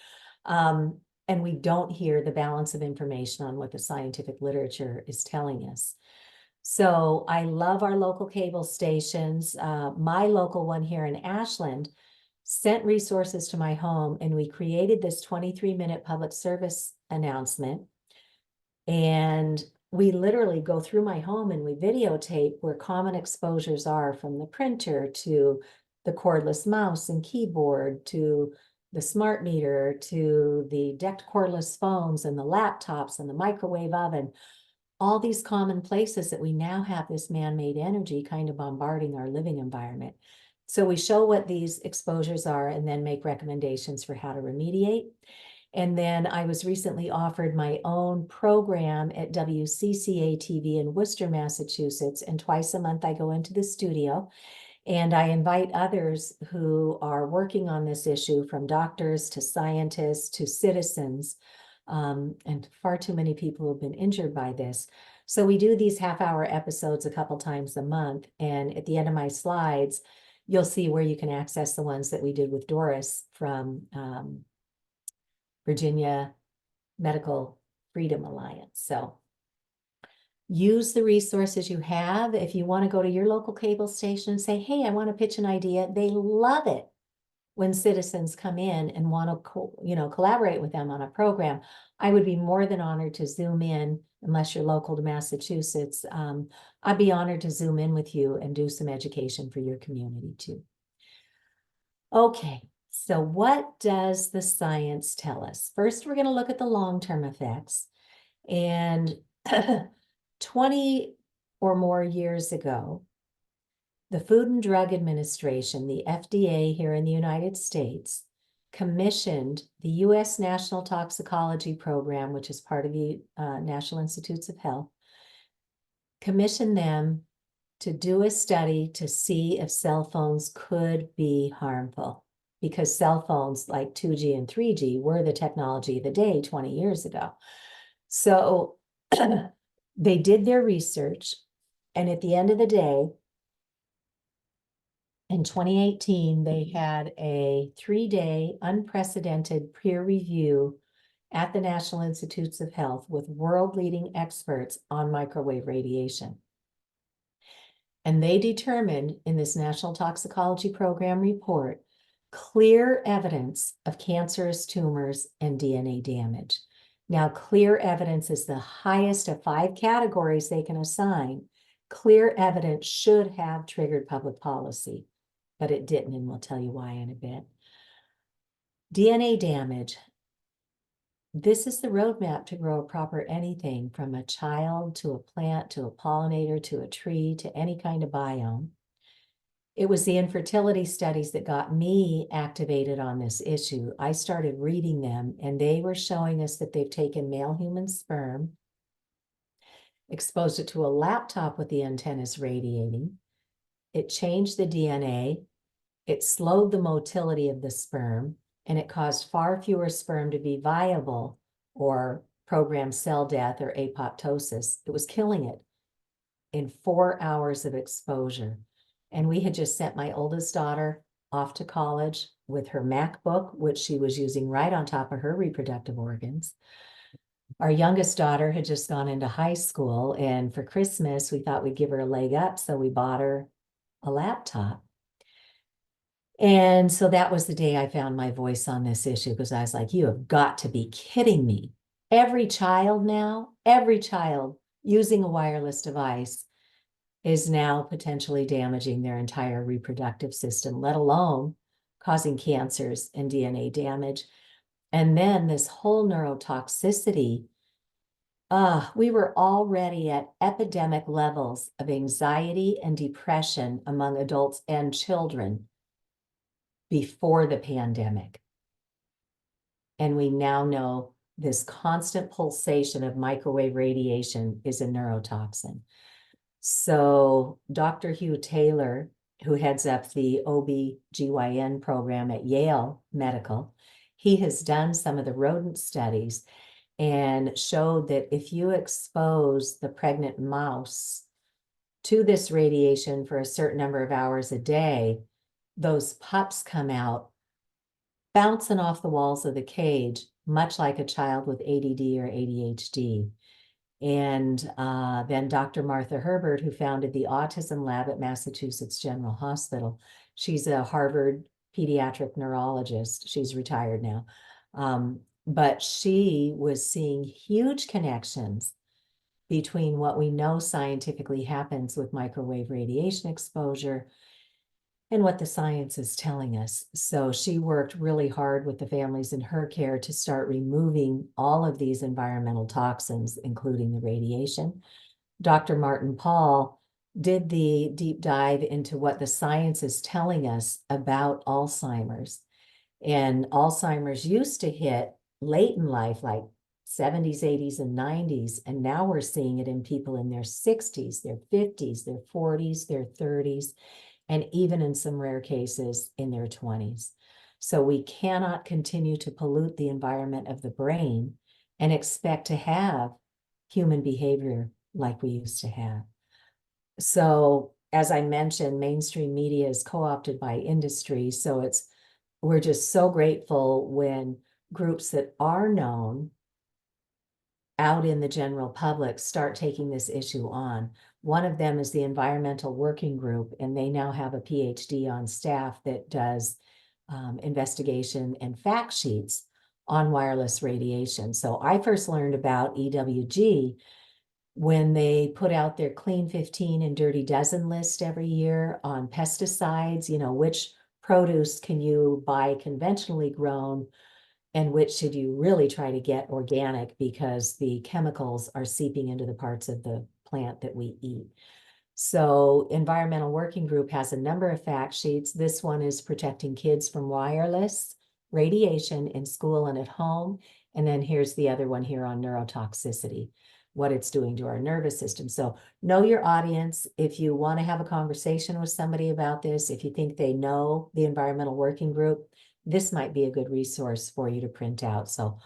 And we don't hear the balance of information on what the scientific literature is telling us. So I love our local cable stations. My local one here in Ashland sent resources to my home, and we created this 23-minute public service announcement. And we literally go through my home and we videotape where common exposures are, from the printer to the cordless mouse and keyboard, to the smart meter, to the decked cordless phones and the laptops and the microwave oven, all these common places that we now have this man-made energy kind of bombarding our living environment. So we show what these exposures are and then make recommendations for how to remediate. And then I was recently offered my own program at WCCA TV in Worcester, Massachusetts, and twice a month I go into the studio and I invite others who are working on this issue, from doctors to scientists to citizens, and far too many people have been injured by this. So we do these half-hour episodes a couple times a month, and at the end of my slides, you'll see where you can access the ones that we did with Doris from Virginia Medical Freedom Alliance. So use the resources you have. If you want to go to your local cable station and say, hey, I want to pitch an idea, they love it when citizens come in and want to collaborate with them on a program. I would be more than honored to Zoom in, unless you're local to Massachusetts. I'd be honored to Zoom in with you and do some education for your community too. Okay, so what does the science tell us? First, we're going to look at the long-term effects. And 20 or more years ago, the Food and Drug Administration, the FDA here in the United States, commissioned the U.S. National Toxicology Program, which is part of the National Institutes of Health, commissioned them to do a study to see if cell phones could be harmful, because cell phones like 2G and 3G were the technology of the day 20 years ago. So they did their research, and at the end of the day, in 2018, they had a 3-day unprecedented peer review at the National Institutes of Health with world-leading experts on microwave radiation. And they determined in this National Toxicology Program report clear evidence of cancerous tumors and DNA damage. Now, clear evidence is the highest of 5 categories they can assign. Clear evidence should have triggered public policy, but it didn't, and we'll tell you why in a bit. DNA damage. This is the roadmap to grow a proper anything, from a child to a plant to a pollinator to a tree to any kind of biome. It was the infertility studies that got me activated on this issue. I started reading them, and they were showing us that they've taken male human sperm, exposed it to a laptop with the antennas radiating. It changed the DNA. It slowed the motility of the sperm, and it caused far fewer sperm to be viable or programmed cell death or apoptosis. It was killing it in 4 hours of exposure. And we had just sent my oldest daughter off to college with her MacBook, which she was using right on top of her reproductive organs. Our youngest daughter had just gone into high school, and for Christmas, we thought we'd give her a leg up, so we bought her a laptop. And so that was the day I found my voice on this issue, because I was like, you have got to be kidding me. Every child now, every child using a wireless device is now potentially damaging their entire reproductive system, let alone causing cancers and DNA damage. And then this whole neurotoxicity, we were already at epidemic levels of anxiety and depression among adults and children before the pandemic. And we now know this constant pulsation of microwave radiation is a neurotoxin. So Dr. Hugh Taylor, who heads up the OB/GYN program at Yale Medical, he has done some of the rodent studies and showed that if you expose the pregnant mouse to this radiation for a certain number of hours a day, those pups come out bouncing off the walls of the cage, much like a child with ADD or ADHD. And then Dr. Martha Herbert, who founded the Autism Lab at Massachusetts General Hospital, she's a Harvard pediatric neurologist. She's retired now. But she was seeing huge connections between what we know scientifically happens with microwave radiation exposure and what the science is telling us. So she worked really hard with the families in her care to start removing all of these environmental toxins, including the radiation. Dr. Martin Paul did the deep dive into what the science is telling us about Alzheimer's. And Alzheimer's used to hit late in life, like 70s, 80s, and 90s. And now we're seeing it in people in their 60s, their 50s, their 40s, their 30s, and even in some rare cases in their 20s. So we cannot continue to pollute the environment of the brain and expect to have human behavior like we used to have. So as I mentioned, mainstream media is co-opted by industry. So we're just so grateful when groups that are known out in the general public start taking this issue on. One of them is the Environmental Working Group, and they now have a PhD on staff that does investigation and fact sheets on wireless radiation. So I first learned about EWG when they put out their Clean 15 and Dirty Dozen list every year on pesticides, which produce can you buy conventionally grown and which should you really try to get organic because the chemicals are seeping into the parts of the plant that we eat. So Environmental Working Group has a number of fact sheets. This one is protecting kids from wireless radiation in school and at home. And then here's the other one here on neurotoxicity, what it's doing to our nervous system. So know your audience. If you want to have a conversation with somebody about this, if you think they know the Environmental Working Group, this might be a good resource for you to print out. So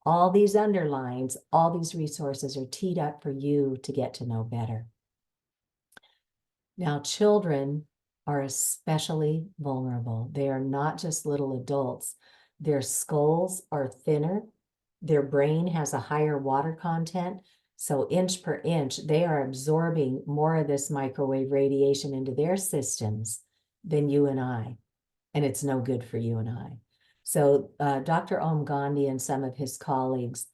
all these underlines, all these resources are teed up for you to get to know better. Now, children are especially vulnerable. They are not just little adults. Their skulls are thinner. Their brain has a higher water content. So inch per inch, they are absorbing more of this microwave radiation into their systems than you and I. And it's no good for you and I. So Dr. Om Gandhi and some of his colleagues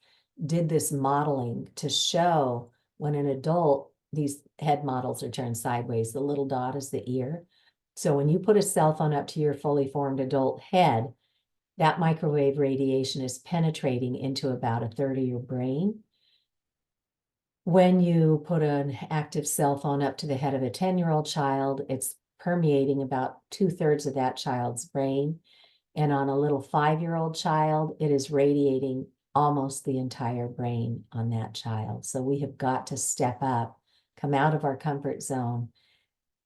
did this modeling to show when an adult, these head models are turned sideways, the little dot is the ear. So when you put a cell phone up to your fully formed adult head, that microwave radiation is penetrating into about a third of your brain. When you put an active cell phone up to the head of a 10-year-old child, it's permeating about 2/3 of that child's brain. And on a little 5-year-old child, it is radiating almost the entire brain on that child. So we have got to step up, come out of our comfort zone,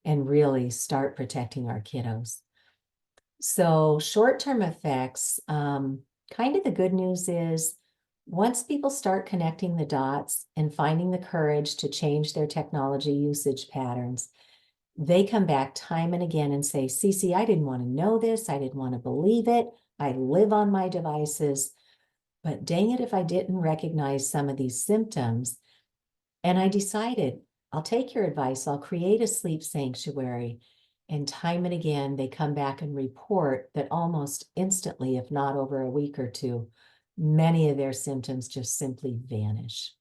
and really start protecting our kiddos. So short-term effects, kind of the good news is once people start connecting the dots and finding the courage to change their technology usage patterns, they come back time and again and say, Cece, I didn't want to know this. I didn't want to believe it. I live on my devices, but dang it if I didn't recognize some of these symptoms. And I decided, I'll take your advice. I'll create a sleep sanctuary. And time and again, they come back and report that almost instantly, if not over a week or two, many of their symptoms just simply vanish.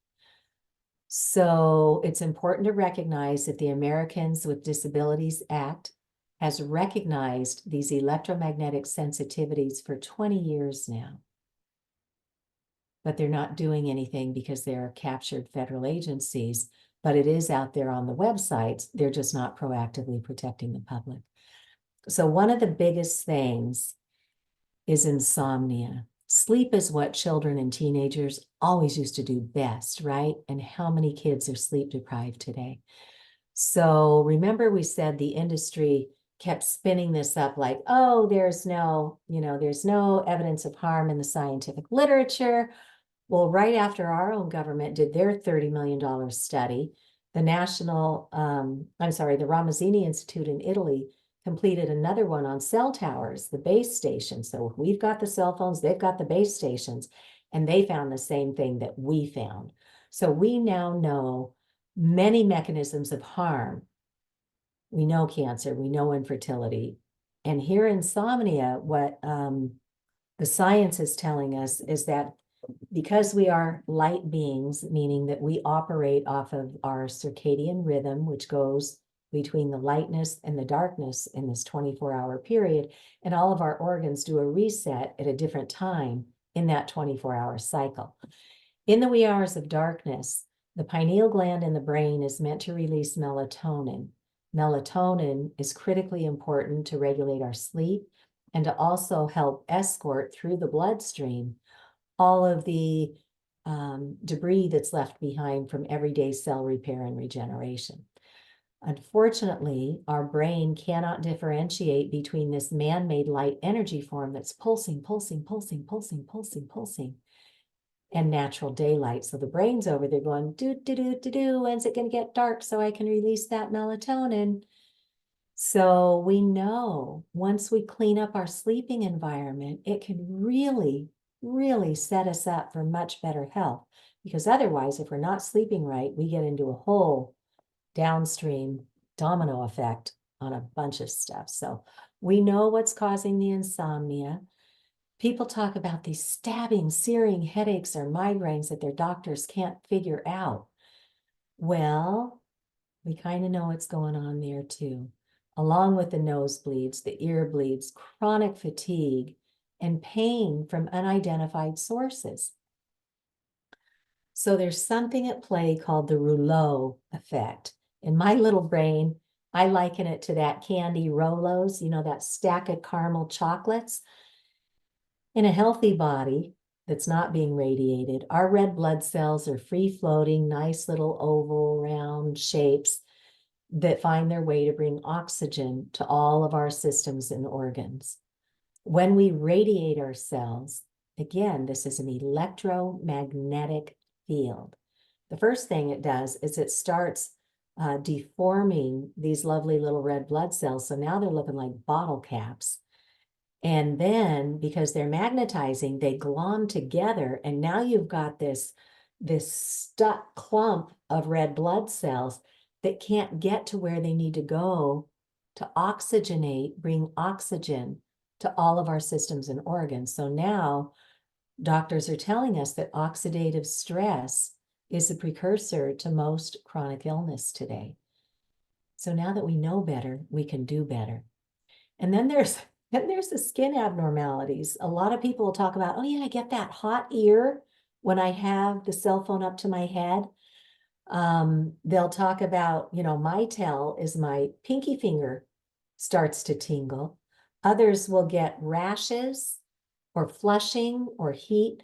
So it's important to recognize that the Americans with Disabilities Act has recognized these electromagnetic sensitivities for 20 years now. But they're not doing anything because they're captured federal agencies, but it is out there on the websites. They're just not proactively protecting the public. So one of the biggest things is insomnia. Sleep is what children and teenagers always used to do best, right? And how many kids are sleep deprived today? So remember we said the industry kept spinning this up like, oh, there's no evidence of harm in the scientific literature. Well, right after our own government did their $30 million study, the Ramazzini Institute in Italy completed another one on cell towers, the base stations. So we've got the cell phones, they've got the base stations, and they found the same thing that we found. So we now know many mechanisms of harm. We know cancer, we know infertility. And here insomnia, what the science is telling us is that because we are light beings, meaning that we operate off of our circadian rhythm, which goes between the lightness and the darkness in this 24-hour period, and all of our organs do a reset at a different time in that 24-hour cycle. In the wee hours of darkness, the pineal gland in the brain is meant to release melatonin. Melatonin is critically important to regulate our sleep and to also help escort through the bloodstream all of the debris that's left behind from everyday cell repair and regeneration. Unfortunately, our brain cannot differentiate between this man-made light energy form that's pulsing, pulsing, pulsing, pulsing, pulsing, pulsing, and natural daylight. So the brain's over there going, do, do, do, do, do, when's it going to get dark so I can release that melatonin? So we know once we clean up our sleeping environment, it can really, really set us up for much better health. Because otherwise, if we're not sleeping right, we get into a whole downstream domino effect on a bunch of stuff. So we know what's causing the insomnia. People talk about these stabbing, searing headaches or migraines that their doctors can't figure out. Well, we kind of know what's going on there too, along with the nosebleeds, the ear bleeds, chronic fatigue, and pain from unidentified sources. So there's something at play called the rouleau effect. In my little brain, I liken it to that candy Rolos, you know, that stack of caramel chocolates. In a healthy body that's not being radiated, our red blood cells are free-floating, nice little oval, round shapes that find their way to bring oxygen to all of our systems and organs. When we radiate our cells, again, this is an electromagnetic field. The first thing it does is it starts deforming these lovely little red blood cells. So now they're looking like bottle caps. And then because they're magnetizing, they glom together. And now you've got this stuck clump of red blood cells that can't get to where they need to go to oxygenate, bring oxygen to all of our systems and organs. So now doctors are telling us that oxidative stress is a precursor to most chronic illness today. So now that we know better, we can do better. And then there's the skin abnormalities. A lot of people will talk about, oh yeah, I get that hot ear when I have the cell phone up to my head. They'll talk about, you know, my tell is my pinky finger starts to tingle. Others will get rashes or flushing or heat.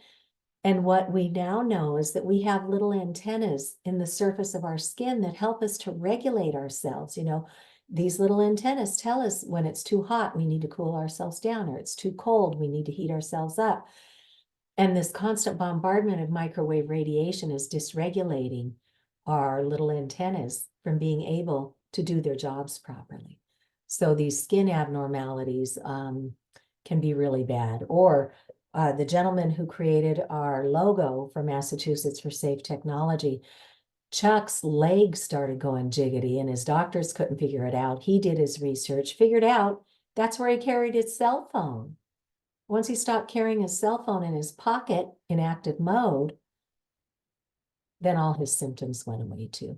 And what we now know is that we have little antennas in the surface of our skin that help us to regulate ourselves. You know, these little antennas tell us when it's too hot, we need to cool ourselves down, or it's too cold, we need to heat ourselves up. And this constant bombardment of microwave radiation is dysregulating our little antennas from being able to do their jobs properly. So these skin abnormalities can be really bad. Or the gentleman who created our logo for Massachusetts for Safe Technology, Chuck's legs started going jiggity and his doctors couldn't figure it out. He did his research, figured out that's where he carried his cell phone. Once he stopped carrying his cell phone in his pocket in active mode, then all his symptoms went away too.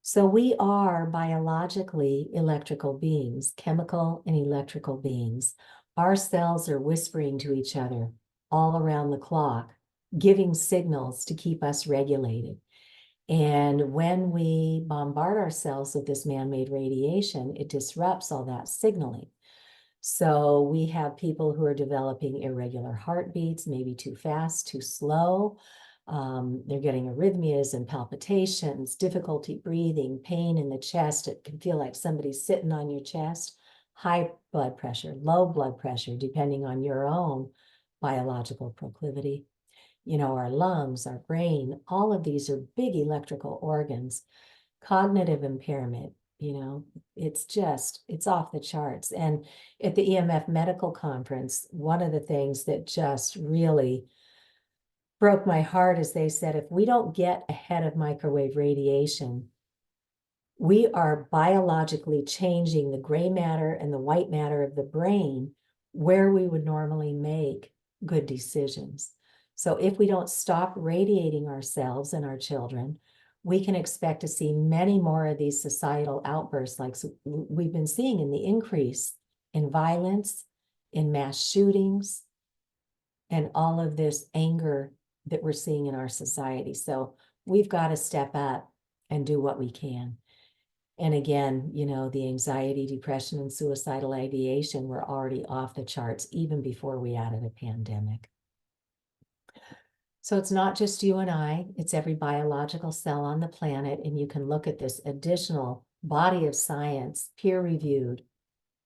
So we are biologically electrical beings, chemical and electrical beings. Our cells are whispering to each other all around the clock, giving signals to keep us regulated. And when we bombard ourselves with this man-made radiation, it disrupts all that signaling. So we have people who are developing irregular heartbeats, maybe too fast, too slow. They're getting arrhythmias and palpitations, difficulty breathing, pain in the chest. It can feel like somebody's sitting on your chest. High blood pressure, low blood pressure, depending on your own biological proclivity. You know, our lungs, our brain, all of these are big electrical organs. Cognitive impairment, you know, it's off the charts. And at the EMF medical conference, one of the things that just really broke my heart is they said, if we don't get ahead of microwave radiation, we are biologically changing the gray matter and the white matter of the brain where we would normally make good decisions. So if we don't stop radiating ourselves and our children, we can expect to see many more of these societal outbursts like we've been seeing in the increase in violence, in mass shootings, and all of this anger that we're seeing in our society. So we've got to step up and do what we can. And again, you know, the anxiety, depression, and suicidal ideation were already off the charts even before we added a pandemic. So it's not just you and I, it's every biological cell on the planet. And you can look at this additional body of science, peer-reviewed,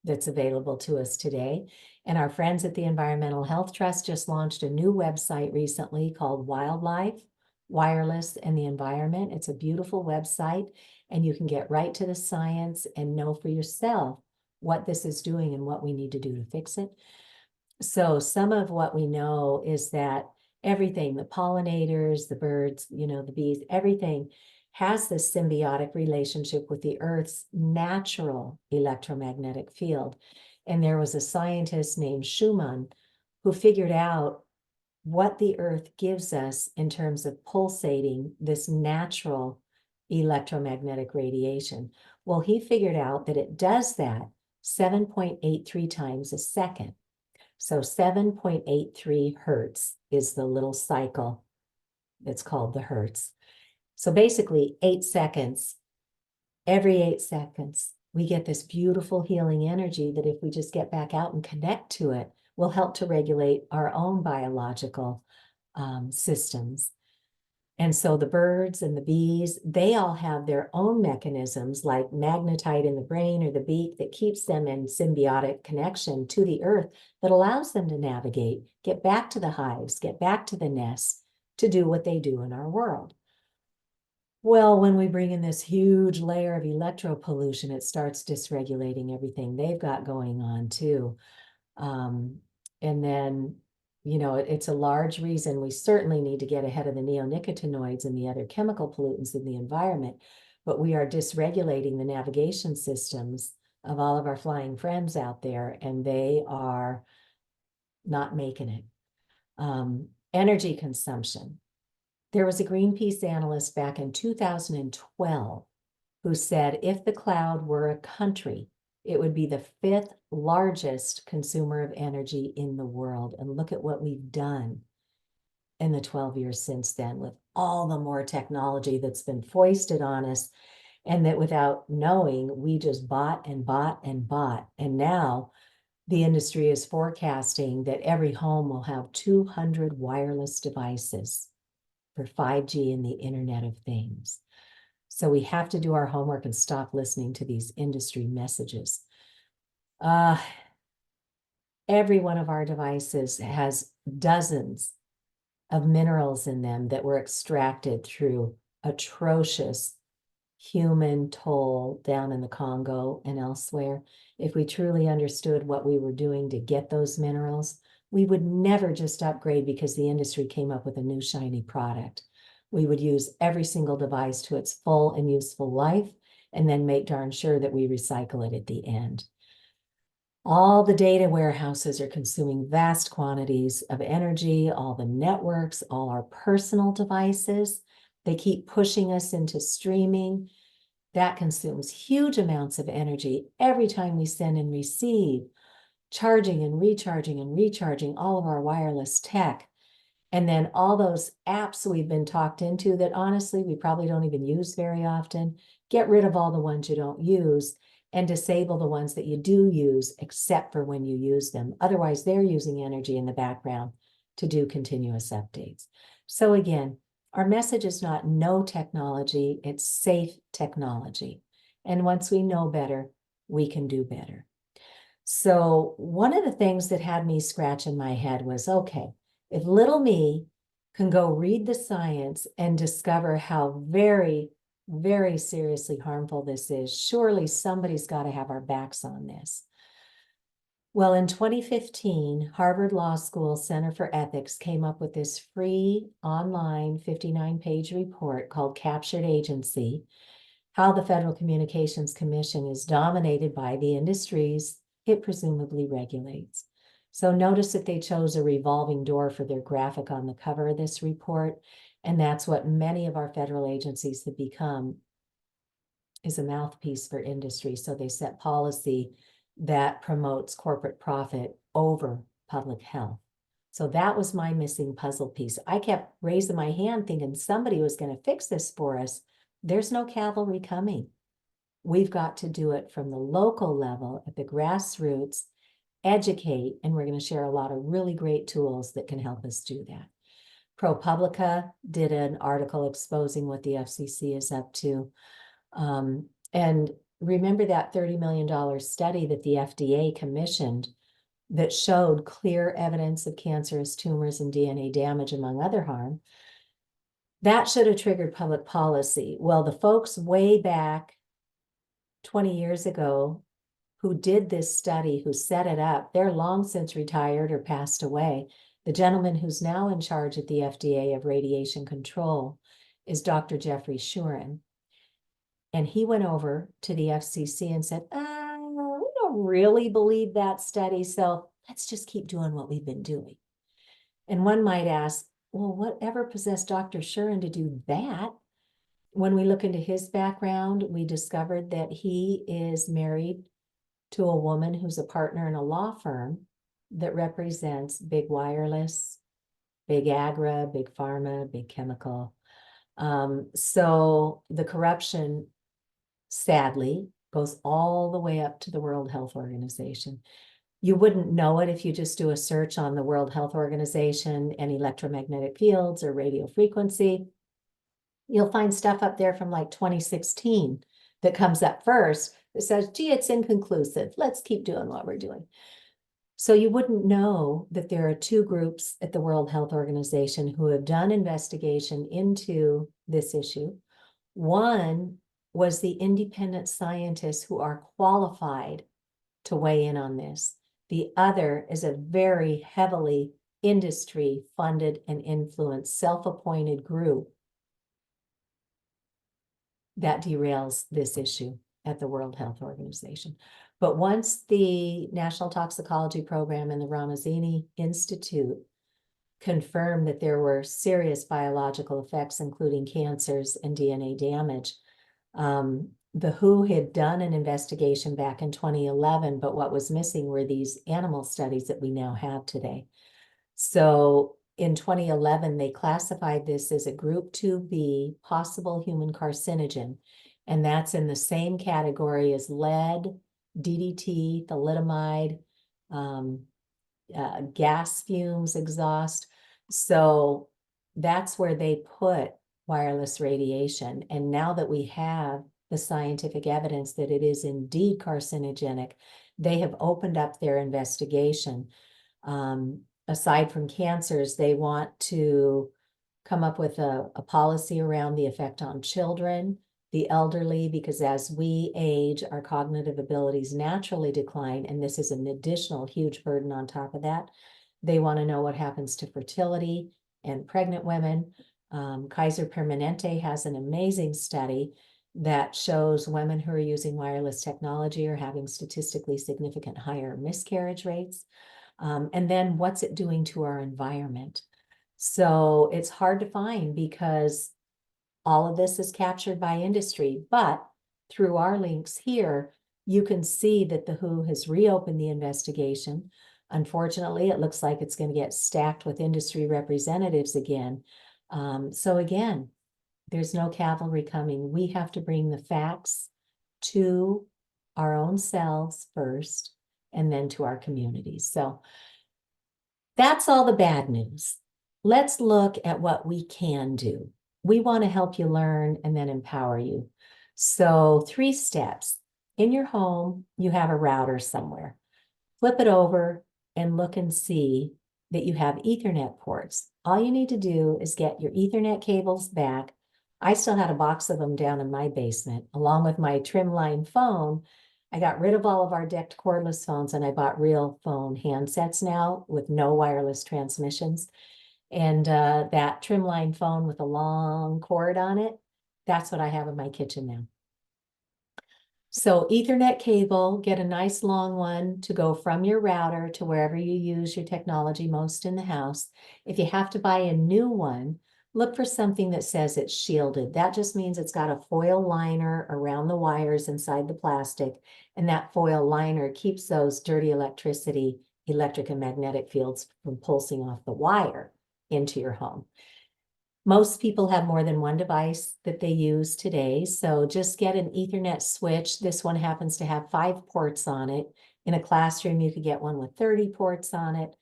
that's available to us today. And our friends at the Environmental Health Trust just launched a new website recently called Wildlife, Wireless, and the Environment. It's a beautiful website, and you can get right to the science and know for yourself what this is doing and what we need to do to fix it. So some of what we know is that everything, the pollinators, the birds, you know, the bees, everything has this symbiotic relationship with the Earth's natural electromagnetic field. And there was a scientist named Schumann who figured out what the Earth gives us in terms of pulsating this natural electromagnetic radiation. Well, he figured out that it does that 7.83 times a second. So 7.83 hertz is the little cycle that's called the hertz. So basically 8 seconds, every 8 seconds, we get this beautiful healing energy that if we just get back out and connect to it, will help to regulate our own biological systems. And so the birds and the bees, they all have their own mechanisms like magnetite in the brain or the beak that keeps them in symbiotic connection to the earth that allows them to navigate, get back to the hives, get back to the nests to do what they do in our world. Well, when we bring in this huge layer of electropollution, it starts dysregulating everything they've got going on too. And then, you know, it's a large reason we certainly need to get ahead of the neonicotinoids and the other chemical pollutants in the environment, but we are dysregulating the navigation systems of all of our flying friends out there, and they are not making it. Energy consumption. There was a Greenpeace analyst back in 2012 who said if the cloud were a country, it would be the 5th largest consumer of energy in the world. And look at what we've done in the 12 years since then with all the more technology that's been foisted on us, and that without knowing, we just bought and bought and bought. And now the industry is forecasting that every home will have 200 wireless devices for 5G and the Internet of Things. So we have to do our homework and stop listening to these industry messages. Every one of our devices has dozens of minerals in them that were extracted through atrocious human toll down in the Congo and elsewhere. If we truly understood what we were doing to get those minerals, we would never just upgrade because the industry came up with a new shiny product. We would use every single device to its full and useful life, and then make darn sure that we recycle it at the end. All the data warehouses are consuming vast quantities of energy, all the networks, all our personal devices. They keep pushing us into streaming. That consumes huge amounts of energy every time we send and receive, charging and recharging all of our wireless tech. And then all those apps we've been talked into that honestly, we probably don't even use very often. Get rid of all the ones you don't use and disable the ones that you do use, except for when you use them. Otherwise, they're using energy in the background to do continuous updates. So again, our message is not no technology, it's safe technology. And once we know better, we can do better. So one of the things that had me scratching my head was, okay, if little me can go read the science and discover how very, very seriously harmful this is, surely somebody's got to have our backs on this. Well, in 2015, Harvard Law School Center for Ethics came up with this free online 59-page report called Captured Agency, how the Federal Communications Commission is dominated by the industries it presumably regulates. So notice that they chose a revolving door for their graphic on the cover of this report. And that's what many of our federal agencies have become, is a mouthpiece for industry. So they set policy that promotes corporate profit over public health. So that was my missing puzzle piece. I kept raising my hand thinking somebody was going to fix this for us. There's no cavalry coming. We've got to do it from the local level at the grassroots, educate, and we're going to share a lot of really great tools that can help us do that. ProPublica did an article exposing what the FCC is up to. And remember that $30 million study that the FDA commissioned that showed clear evidence of cancerous tumors and DNA damage, among other harm. That should have triggered public policy. Well, the folks way back 20 years ago who did this study, who set it up, they're long since retired or passed away. The gentleman who's now in charge at the FDA of radiation control is Dr. Jeffrey Shuren. And he went over to the FCC and said, we don't really believe that study, so let's just keep doing what we've been doing. And one might ask, well, whatever possessed Dr. Shuren to do that? When we look into his background, we discovered that he is married to a woman who's a partner in a law firm that represents big wireless, big agri, big pharma, big chemical. So the corruption, sadly, goes all the way up to the World Health Organization. You wouldn't know it if you just do a search on the World Health Organization and electromagnetic fields or radio frequency. You'll find stuff up there from like 2016 that comes up first that says, gee, it's inconclusive. Let's keep doing what we're doing. So you wouldn't know that there are two groups at the World Health Organization who have done investigation into this issue. One was the independent scientists who are qualified to weigh in on this. The other is a very heavily industry-funded and influenced self-appointed group that derails this issue at the World Health Organization. But once the National Toxicology Program and the Ramazzini Institute confirmed that there were serious biological effects, including cancers and DNA damage, the WHO had done an investigation back in 2011, but what was missing were these animal studies that we now have today. So in 2011, they classified this as a group 2B possible human carcinogen, and that's in the same category as lead, DDT, thalidomide, gas fumes, exhaust. So that's where they put wireless radiation. And now that we have the scientific evidence that it is indeed carcinogenic, they have opened up their investigation. Aside from cancers, they want to come up with a policy around the effect on children, the elderly, because as we age, our cognitive abilities naturally decline, and this is an additional huge burden on top of that. They want to know what happens to fertility and pregnant women. Kaiser Permanente has an amazing study that shows women who are using wireless technology are having statistically significant higher miscarriage rates. And then what's it doing to our environment? So it's hard to find because all of this is captured by industry, but through our links here, you can see that the WHO has reopened the investigation. Unfortunately, it looks like it's going to get stacked with industry representatives again. So again, there's no cavalry coming. We have to bring the facts to our own selves first, and then to our communities. So that's all the bad news. Let's look at what we can do. We want to help you learn and then empower you. So 3 steps. In your home, you have a router somewhere. Flip it over and look and see that you have Ethernet ports. All you need to do is get your Ethernet cables back. I still had a box of them down in my basement, along with my trimline phone. I got rid of all of our decked cordless phones and I bought real phone handsets now with no wireless transmissions. And that trimline phone with a long cord on it, that's what I have in my kitchen now. So Ethernet cable, get a nice long one to go from your router to wherever you use your technology most in the house. If you have to buy a new one, look for something that says it's shielded. That just means it's got a foil liner around the wires inside the plastic, and that foil liner keeps those dirty electric and magnetic fields from pulsing off the wire into your home. Most people have more than one device that they use today, so just get an Ethernet switch. This one happens to have 5 ports on it. In a classroom, you could get one with 30 ports on it.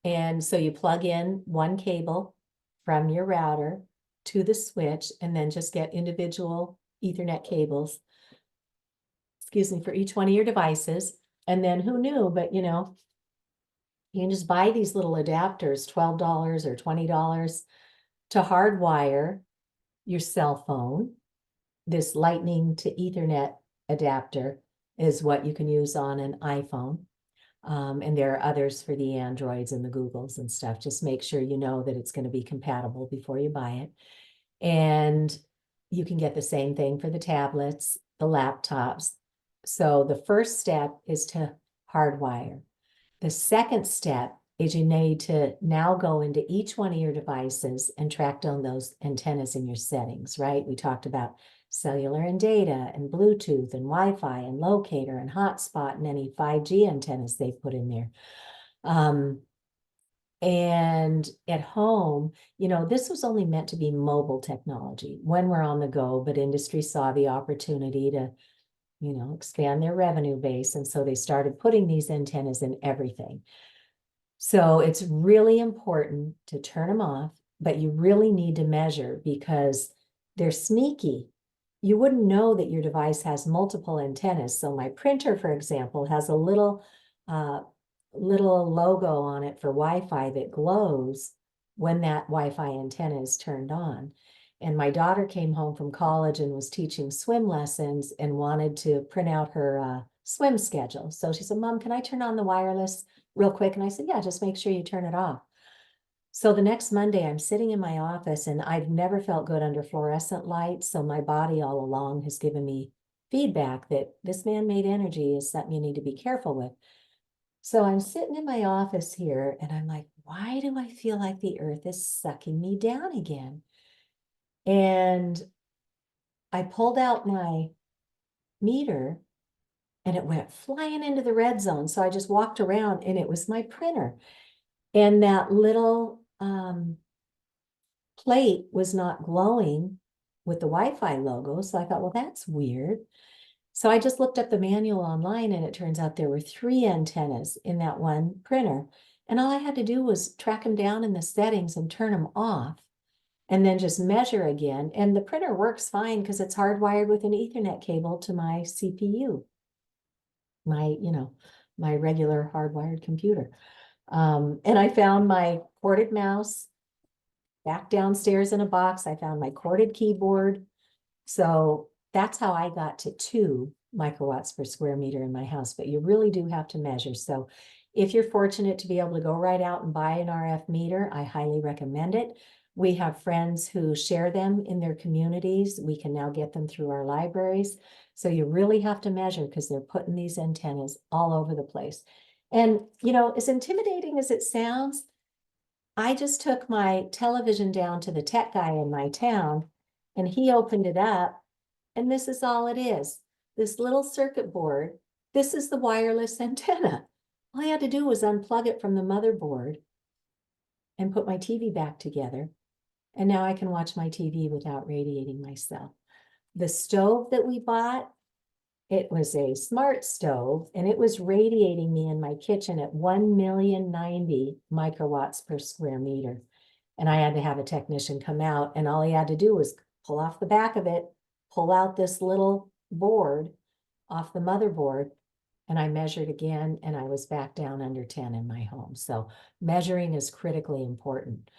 And so you plug in one cable from your router to the switch, and then just get individual Ethernet cables, excuse me, for each one of your devices. And then who knew, but you know, you can just buy these little adapters, $12 or $20, to hardwire your cell phone. This Lightning to Ethernet adapter is what you can use on an iPhone. And there are others for the Androids and the Googles and stuff. Just make sure you know that it's going to be compatible before you buy it. And you can get the same thing for the tablets, the laptops. So the first step is to hardwire. The second step is you need to now go into each one of your devices and track down those antennas in your settings, right? We talked about cellular and data and Bluetooth and Wi-Fi and locator and hotspot and any 5G antennas they've put in there. And at home, you know, this was only meant to be mobile technology when we're on the go, but industry saw the opportunity to, you know, expand their revenue base. And so they started putting these antennas in everything. So it's really important to turn them off, but you really need to measure because they're sneaky. You wouldn't know that your device has multiple antennas. So my printer, for example, has a little logo on it for Wi-Fi that glows when that Wi-Fi antenna is turned on. And my daughter came home from college and was teaching swim lessons and wanted to print out her swim schedule. So she said, Mom, can I turn on the wireless real quick? And I said, yeah, just make sure you turn it off. So the next Monday, I'm sitting in my office and I've never felt good under fluorescent lights. So my body all along has given me feedback that this man-made energy is something you need to be careful with. So I'm sitting in my office here and I'm like, why do I feel like the earth is sucking me down again? And I pulled out my meter and it went flying into the red zone. So I just walked around and it was my printer. And that little plate was not glowing with the Wi-Fi logo. So I thought, well, that's weird. So I just looked up the manual online and it turns out there were 3 antennas in that one printer. And all I had to do was track them down in the settings and turn them off and then just measure again. And the printer works fine because it's hardwired with an Ethernet cable to my CPU, my regular hardwired computer. And I found my corded mouse back downstairs in a box. I found my corded keyboard. So that's how I got to 2 microwatts per square meter in my house, but you really do have to measure. So if you're fortunate to be able to go right out and buy an RF meter, I highly recommend it. We have friends who share them in their communities. We can now get them through our libraries. So you really have to measure because they're putting these antennas all over the place. And, you know, as intimidating as it sounds, I just took my television down to the tech guy in my town and he opened it up. And this is all it is. This little circuit board. This is the wireless antenna. All I had to do was unplug it from the motherboard and put my TV back together. And now I can watch my TV without radiating myself. The stove that we bought, it was a smart stove and it was radiating me in my kitchen at 1,090,000 microwatts per square meter. And I had to have a technician come out and all he had to do was pull off the back of it, pull out this little board off the motherboard, and I measured again and I was back down under 10 in my home. So measuring is critically important.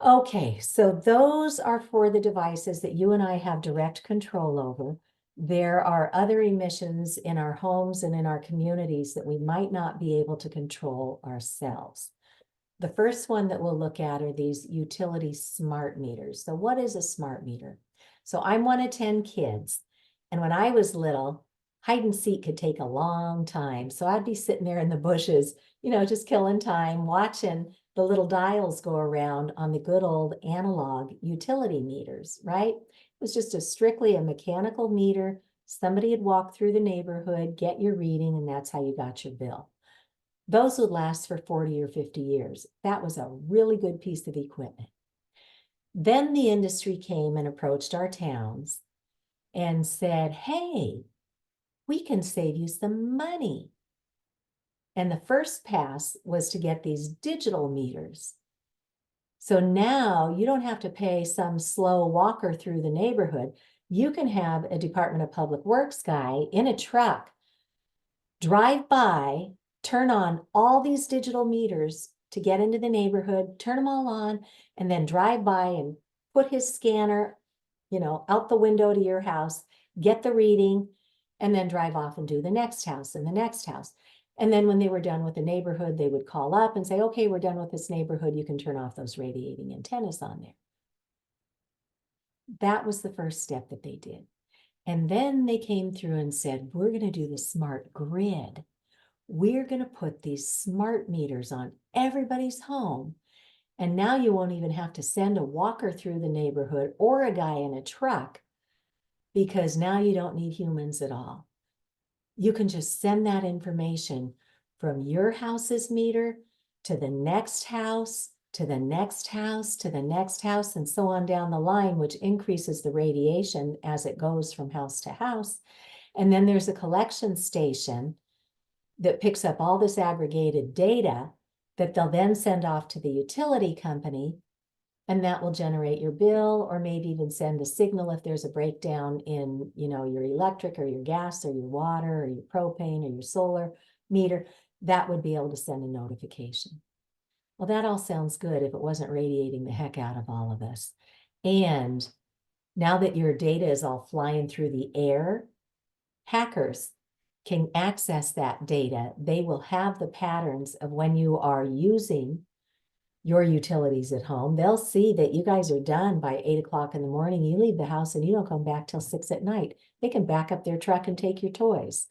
Okay, so those are for the devices that you and I have direct control over. There are other emissions in our homes and in our communities that we might not be able to control ourselves. The first one that we'll look at are these utility smart meters. So what is a smart meter? So I'm one of 10 kids. And when I was little, hide and seek could take a long time. So I'd be sitting there in the bushes, you know, just killing time, watching the little dials go around on the good old analog utility meters, right? It was just strictly a mechanical meter. Somebody had walked through the neighborhood, get your reading, and that's how you got your bill. Those would last for 40 or 50 years. That was a really good piece of equipment. Then the industry came and approached our towns and said, hey, we can save you some money. And the first pass was to get these digital meters. So now you don't have to pay some slow walker through the neighborhood. You can have a Department of Public Works guy in a truck drive by, turn on all these digital meters to get into the neighborhood, turn them all on, and then drive by and put his scanner, out the window to your house, get the reading, and then drive off and do the next house and the next house. And then when they were done with the neighborhood, they would call up and say, okay, we're done with this neighborhood. You can turn off those radiating antennas on there. That was the first step that they did. And then they came through and said, we're going to do the smart grid. We're going to put these smart meters on everybody's home. And now you won't even have to send a walker through the neighborhood or a guy in a truck, because now you don't need humans at all. You can just send that information from your house's meter to the next house, to the next house, to the next house, and so on down the line, which increases the radiation as it goes from house to house. And then there's a collection station that picks up all this aggregated data that they'll then send off to the utility company, and that will generate your bill, or maybe even send a signal if there's a breakdown in, your electric or your gas or your water or your propane or your solar meter. That would be able to send a notification. Well, that all sounds good if it wasn't radiating the heck out of all of us. And now that your data is all flying through the air, hackers can access that data. They will have the patterns of when you are using your utilities at home. They'll see that you guys are done by 8 o'clock in the morning. You leave the house and you don't come back till 6 at night. They can back up their truck and take your toys.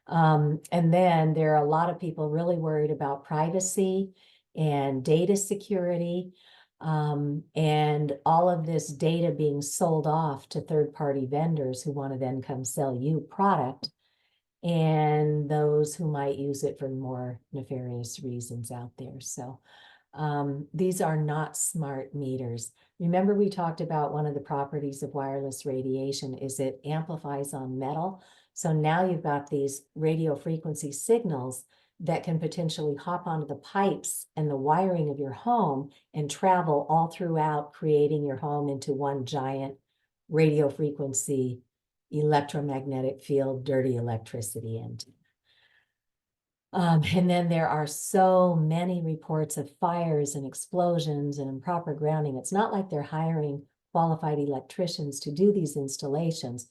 And then there are a lot of people really worried about privacy and data security, and all of this data being sold off to third-party vendors who want to then come sell you product, and those who might use it for more nefarious reasons out there. So these are not smart meters. Remember, we talked about one of the properties of wireless radiation is it amplifies on metal. So now you've got these radio frequency signals that can potentially hop onto the pipes and the wiring of your home and travel all throughout, creating your home into one giant radio frequency electromagnetic field, dirty electricity engine. And then there are so many reports of fires and explosions and improper grounding. It's not like they're hiring qualified electricians to do these installations.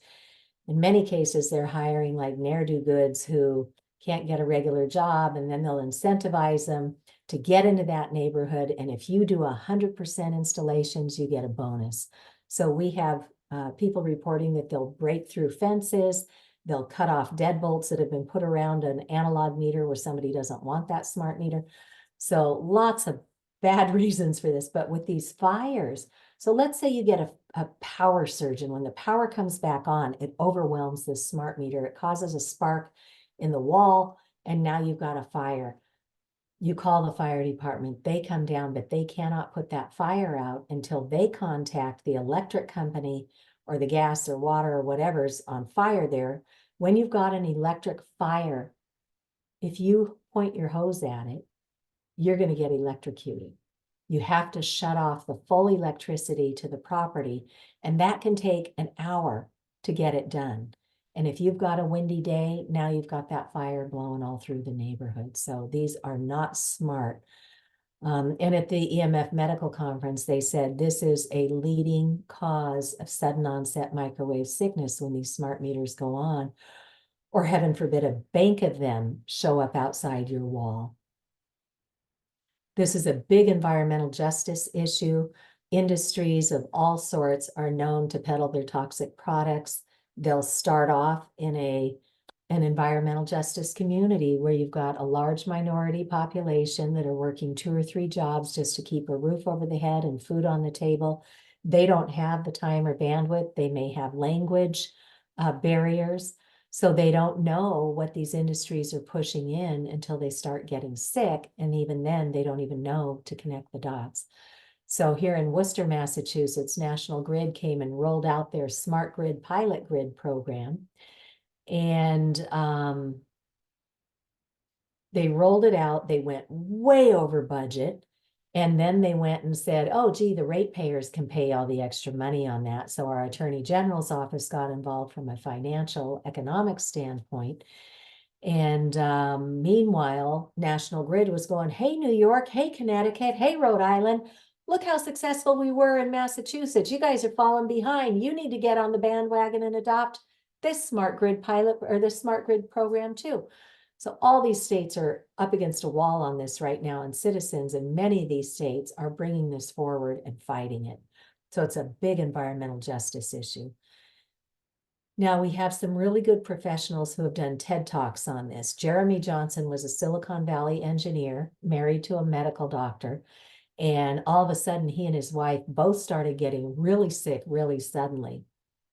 In many cases, they're hiring like ne'er-do-goods who can't get a regular job, and then they'll incentivize them to get into that neighborhood. And if you do 100% installations, you get a bonus. So we have people reporting that they'll break through fences, they'll cut off deadbolts that have been put around an analog meter where somebody doesn't want that smart meter. So lots of bad reasons for this. But with these fires, so let's say you get a power surge, and when the power comes back on, it overwhelms this smart meter. It causes a spark in the wall, and now you've got a fire. You call the fire department, they come down, but they cannot put that fire out until they contact the electric company or the gas or water or whatever's on fire there. When you've got an electric fire, if you point your hose at it, you're going to get electrocuted. You have to shut off the full electricity to the property, and that can take an hour to get it done. And if you've got a windy day, now you've got that fire blowing all through the neighborhood. So these are not smart. And at the EMF Medical Conference, they said this is a leading cause of sudden onset microwave sickness when these smart meters go on, or heaven forbid, a bank of them show up outside your wall. This is a big environmental justice issue. Industries of all sorts are known to peddle their toxic products. They'll start off in an an environmental justice community where you've got a large minority population that are working 2 or 3 jobs just to keep a roof over the head and food on the table. They don't have the time or bandwidth. They may have language barriers. So they don't know what these industries are pushing in until they start getting sick. And even then, they don't even know to connect the dots. So here in Worcester, Massachusetts, National Grid came and rolled out their Smart Grid Pilot Grid program. And they rolled it out. They went way over budget. And then they went and said, oh, gee, the ratepayers can pay all the extra money on that. So our Attorney General's office got involved from a financial economic standpoint. And meanwhile, National Grid was going, hey, New York, hey, Connecticut, hey, Rhode Island, look how successful we were in Massachusetts. You guys are falling behind. You need to get on the bandwagon and adopt this smart grid pilot or this smart grid program too. So all these states are up against a wall on this right now, and citizens in many of these states are bringing this forward and fighting it. So it's a big environmental justice issue. Now we have some really good professionals who have done TED Talks on this. Jeremy Johnson was a Silicon Valley engineer, married to a medical doctor. And all of a sudden, he and his wife both started getting really sick really suddenly.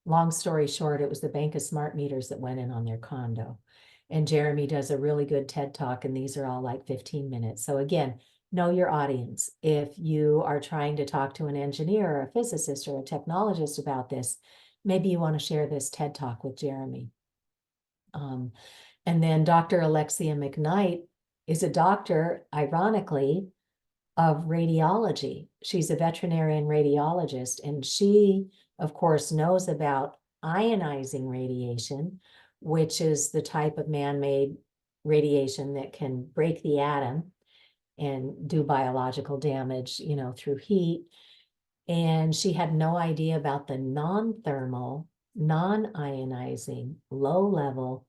Long story short, it was the bank of smart meters that went in on their condo. And Jeremy does a really good TED Talk, and these are all like 15 minutes. So again, know your audience. If you are trying to talk to an engineer or a physicist or a technologist about this, maybe you want to share this TED Talk with Jeremy. And then Dr. Alexia McKnight is a doctor, ironically, of radiology. She's a veterinarian radiologist, and she, of course, knows about ionizing radiation, which is the type of man-made radiation that can break the atom and do biological damage, you know, through heat. And she had no idea about the non-thermal, non-ionizing, low-level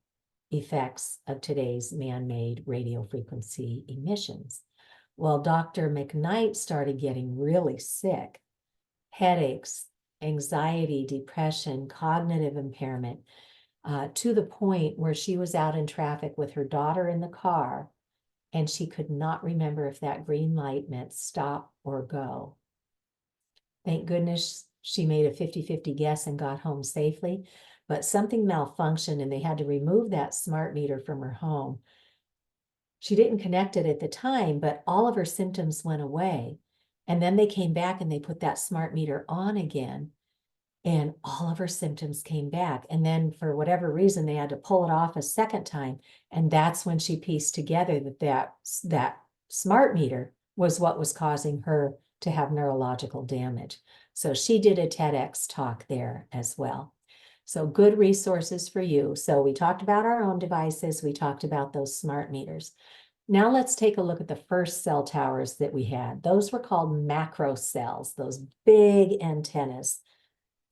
effects of today's man-made radio frequency emissions. Well, Dr. McKnight started getting really sick, headaches, anxiety, depression, cognitive impairment, to the point where she was out in traffic with her daughter in the car, and she could not remember if that green light meant stop or go. Thank goodness she made a 50-50 guess and got home safely, but something malfunctioned and they had to remove that smart meter from her home. She didn't connect it at the time, but all of her symptoms went away. And then they came back and they put that smart meter on again, and all of her symptoms came back. And then for whatever reason, they had to pull it off a second time. And that's when she pieced together that smart meter was what was causing her to have neurological damage. So she did a TEDx talk there as well. So good resources for you. So we talked about our own devices. We talked about those smart meters. Now let's take a look at the first cell towers that we had. Those were called macro cells, those big antennas.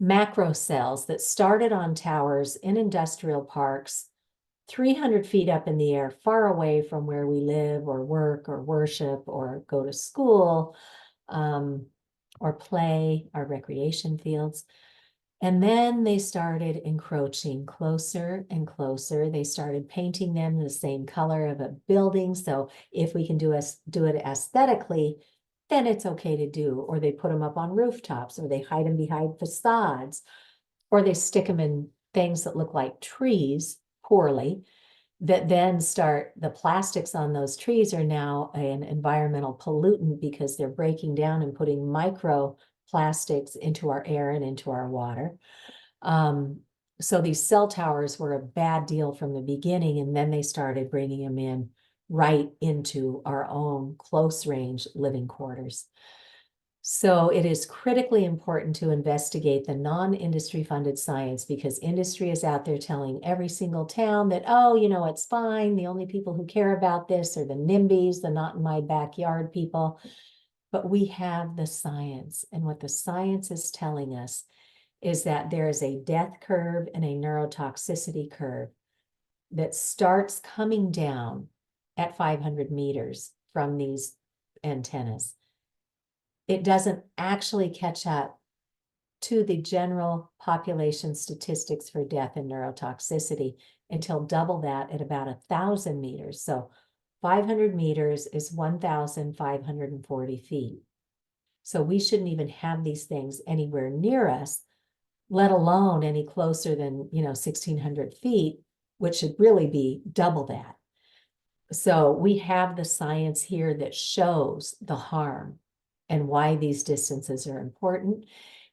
Macro cells that started on towers in industrial parks, 300 feet up in the air, far away from where we live or work or worship or go to school or play, our recreation fields. And then they started encroaching closer and closer. They started painting them the same color of a building. So if we can do it aesthetically, then it's okay to do. Or they put them up on rooftops, or they hide them behind facades, or they stick them in things that look like trees poorly, that then start, the plastics on those trees are now an environmental pollutant because they're breaking down and putting microplastics into our air and into our water. So these cell towers were a bad deal from the beginning, and then they started bringing them in right into our own close range living quarters. So it is critically important to investigate the non-industry funded science, because industry is out there telling every single town that, oh, you know, it's fine. The only people who care about this are the NIMBYs, the not in my backyard people. But we have the science, and what the science is telling us is that there is a death curve and a neurotoxicity curve that starts coming down at 500 meters from these antennas. It doesn't actually catch up to the general population statistics for death and neurotoxicity until double that at about 1,000 meters. So 500 meters is 1,540 feet. So we shouldn't even have these things anywhere near us, let alone any closer than, 1,600 feet, which should really be double that. So we have the science here that shows the harm and why these distances are important.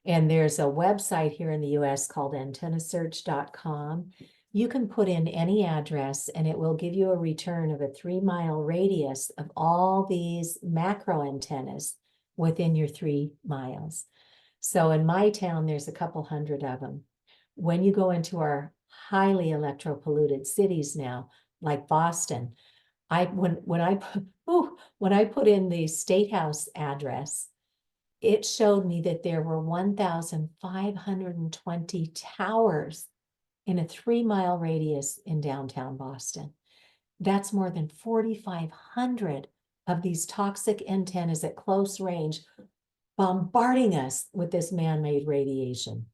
And there's a website here in the US called antennasearch.com. You can put in any address and it will give you a return of a 3-mile radius of all these macro antennas within your 3 miles. So in my town, there's a couple hundred of them. When you go into our highly electropolluted cities now, like Boston, when I put in the State House address, it showed me that there were 1,520 towers in a 3-mile radius in downtown Boston. That's more than 4,500 of these toxic antennas at close range bombarding us with this man-made radiation.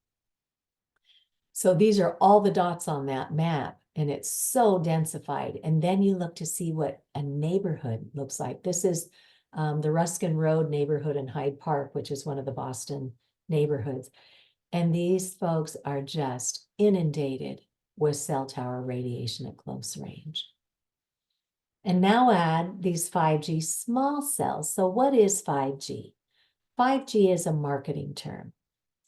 So these are all the dots on that map, and it's so densified. And then you look to see what a neighborhood looks like. This is the Ruskin Road neighborhood in Hyde Park, which is one of the Boston neighborhoods. And these folks are just inundated with cell tower radiation at close range. And now add these 5G small cells. So what is 5G? 5G is a marketing term.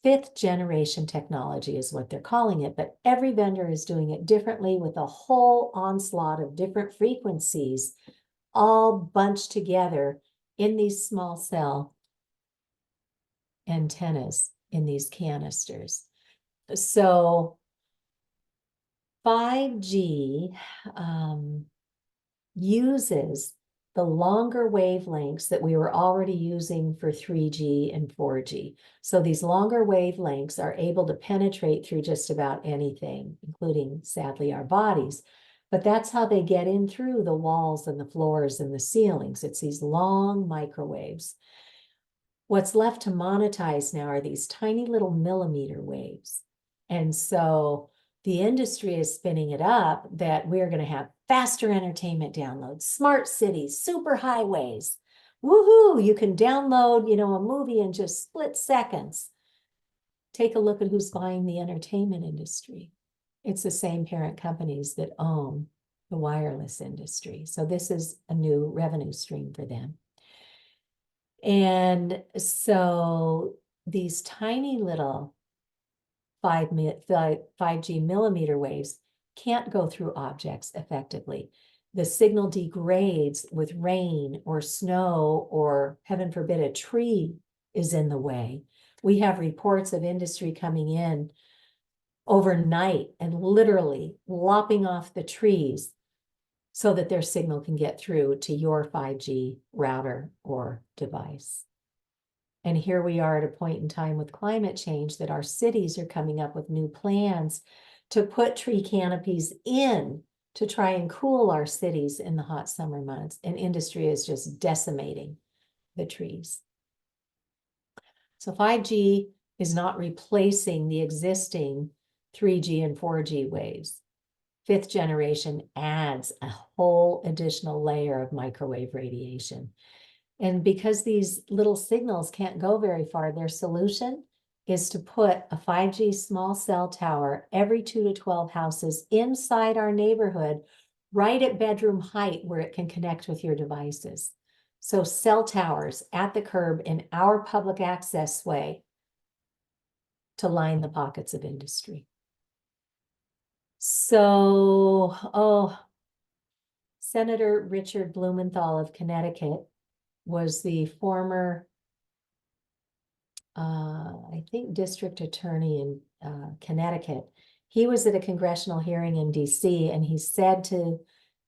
5th generation technology is what they're calling it, but every vendor is doing it differently with a whole onslaught of different frequencies all bunched together in these small cell antennas in these canisters. So 5G uses the longer wavelengths that we were already using for 3G and 4G. So these longer wavelengths are able to penetrate through just about anything, including, sadly, our bodies. But that's how they get in through the walls and the floors and the ceilings. It's these long microwaves. What's left to monetize now are these tiny little millimeter waves. And so the industry is spinning it up that we're going to have faster entertainment downloads, smart cities, super highways. Woohoo! You can download, a movie in just split seconds. Take a look at who's buying the entertainment industry. It's the same parent companies that own the wireless industry. So this is a new revenue stream for them. And so these tiny little 5G millimeter waves can't go through objects effectively. The signal degrades with rain or snow or, heaven forbid, a tree is in the way. We have reports of industry coming in overnight and literally lopping off the trees so that their signal can get through to your 5G router or device. And here we are at a point in time with climate change that our cities are coming up with new plans to put tree canopies in to try and cool our cities in the hot summer months. And industry is just decimating the trees. So 5G is not replacing the existing 3G and 4G waves. 5th generation adds a whole additional layer of microwave radiation. And because these little signals can't go very far, their solution is to put a 5G small cell tower every 2 to 12 houses inside our neighborhood, right at bedroom height where it can connect with your devices. So cell towers at the curb in our public access way to line the pockets of industry. So, Senator Richard Blumenthal of Connecticut was the former, I think, district attorney in Connecticut. He was at a congressional hearing in DC, and he said to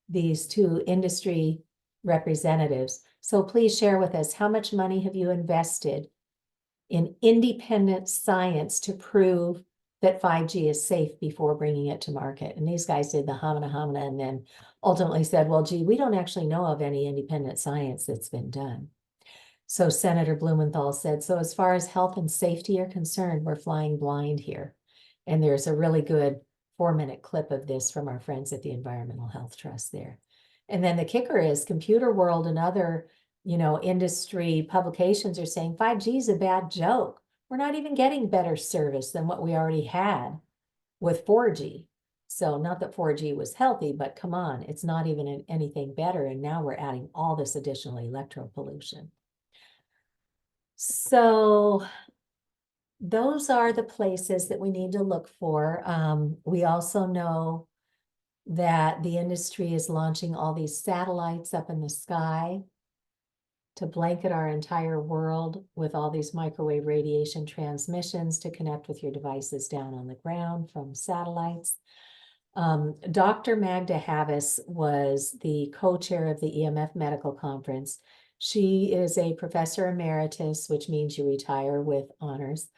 these 2 industry representatives, so please share with us, how much money have you invested in independent science to prove that 5G is safe before bringing it to market? And these guys did the hamina and then ultimately said, well, gee, we don't actually know of any independent science that's been done. So Senator Blumenthal said, so as far as health and safety are concerned, we're flying blind here. And there's a really good 4-minute clip of this from our friends at the Environmental Health Trust there. And then the kicker is Computer World and other, industry publications are saying 5G is a bad joke. We're not even getting better service than what we already had with 4G. So not that 4G was healthy, but come on, it's not even anything better. And now we're adding all this additional electro pollution. So those are the places that we need to look for. We also know that the industry is launching all these satellites up in the sky to blanket our entire world with all these microwave radiation transmissions to connect with your devices down on the ground from satellites. Dr. Magda Havis was the co-chair of the EMF Medical Conference. She is a professor emeritus, which means you retire with honors,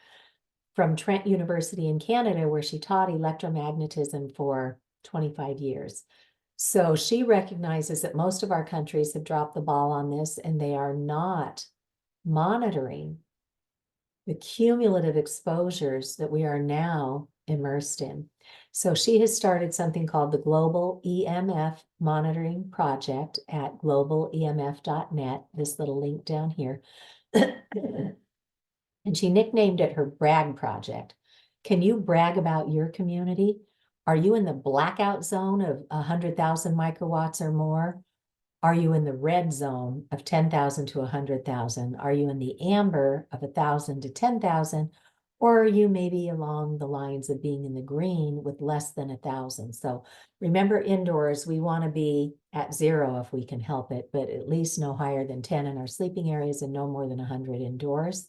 from Trent University in Canada, where she taught electromagnetism for 25 years. So she recognizes that most of our countries have dropped the ball on this, and they are not monitoring the cumulative exposures that we are now immersed in. So she has started something called the Global EMF Monitoring Project at globalemf.net, this little link down here. And she nicknamed it her brag project. Can you brag about your community? Are you in the blackout zone of 100,000 microwatts or more? Are you in the red zone of 10,000 to 100,000? Are you in the amber of 1,000 to 10,000? Or are you maybe along the lines of being in the green with less than 1,000? So remember, indoors, we want to be at 0 if we can help it, but at least no higher than 10 in our sleeping areas and no more than 100 indoors.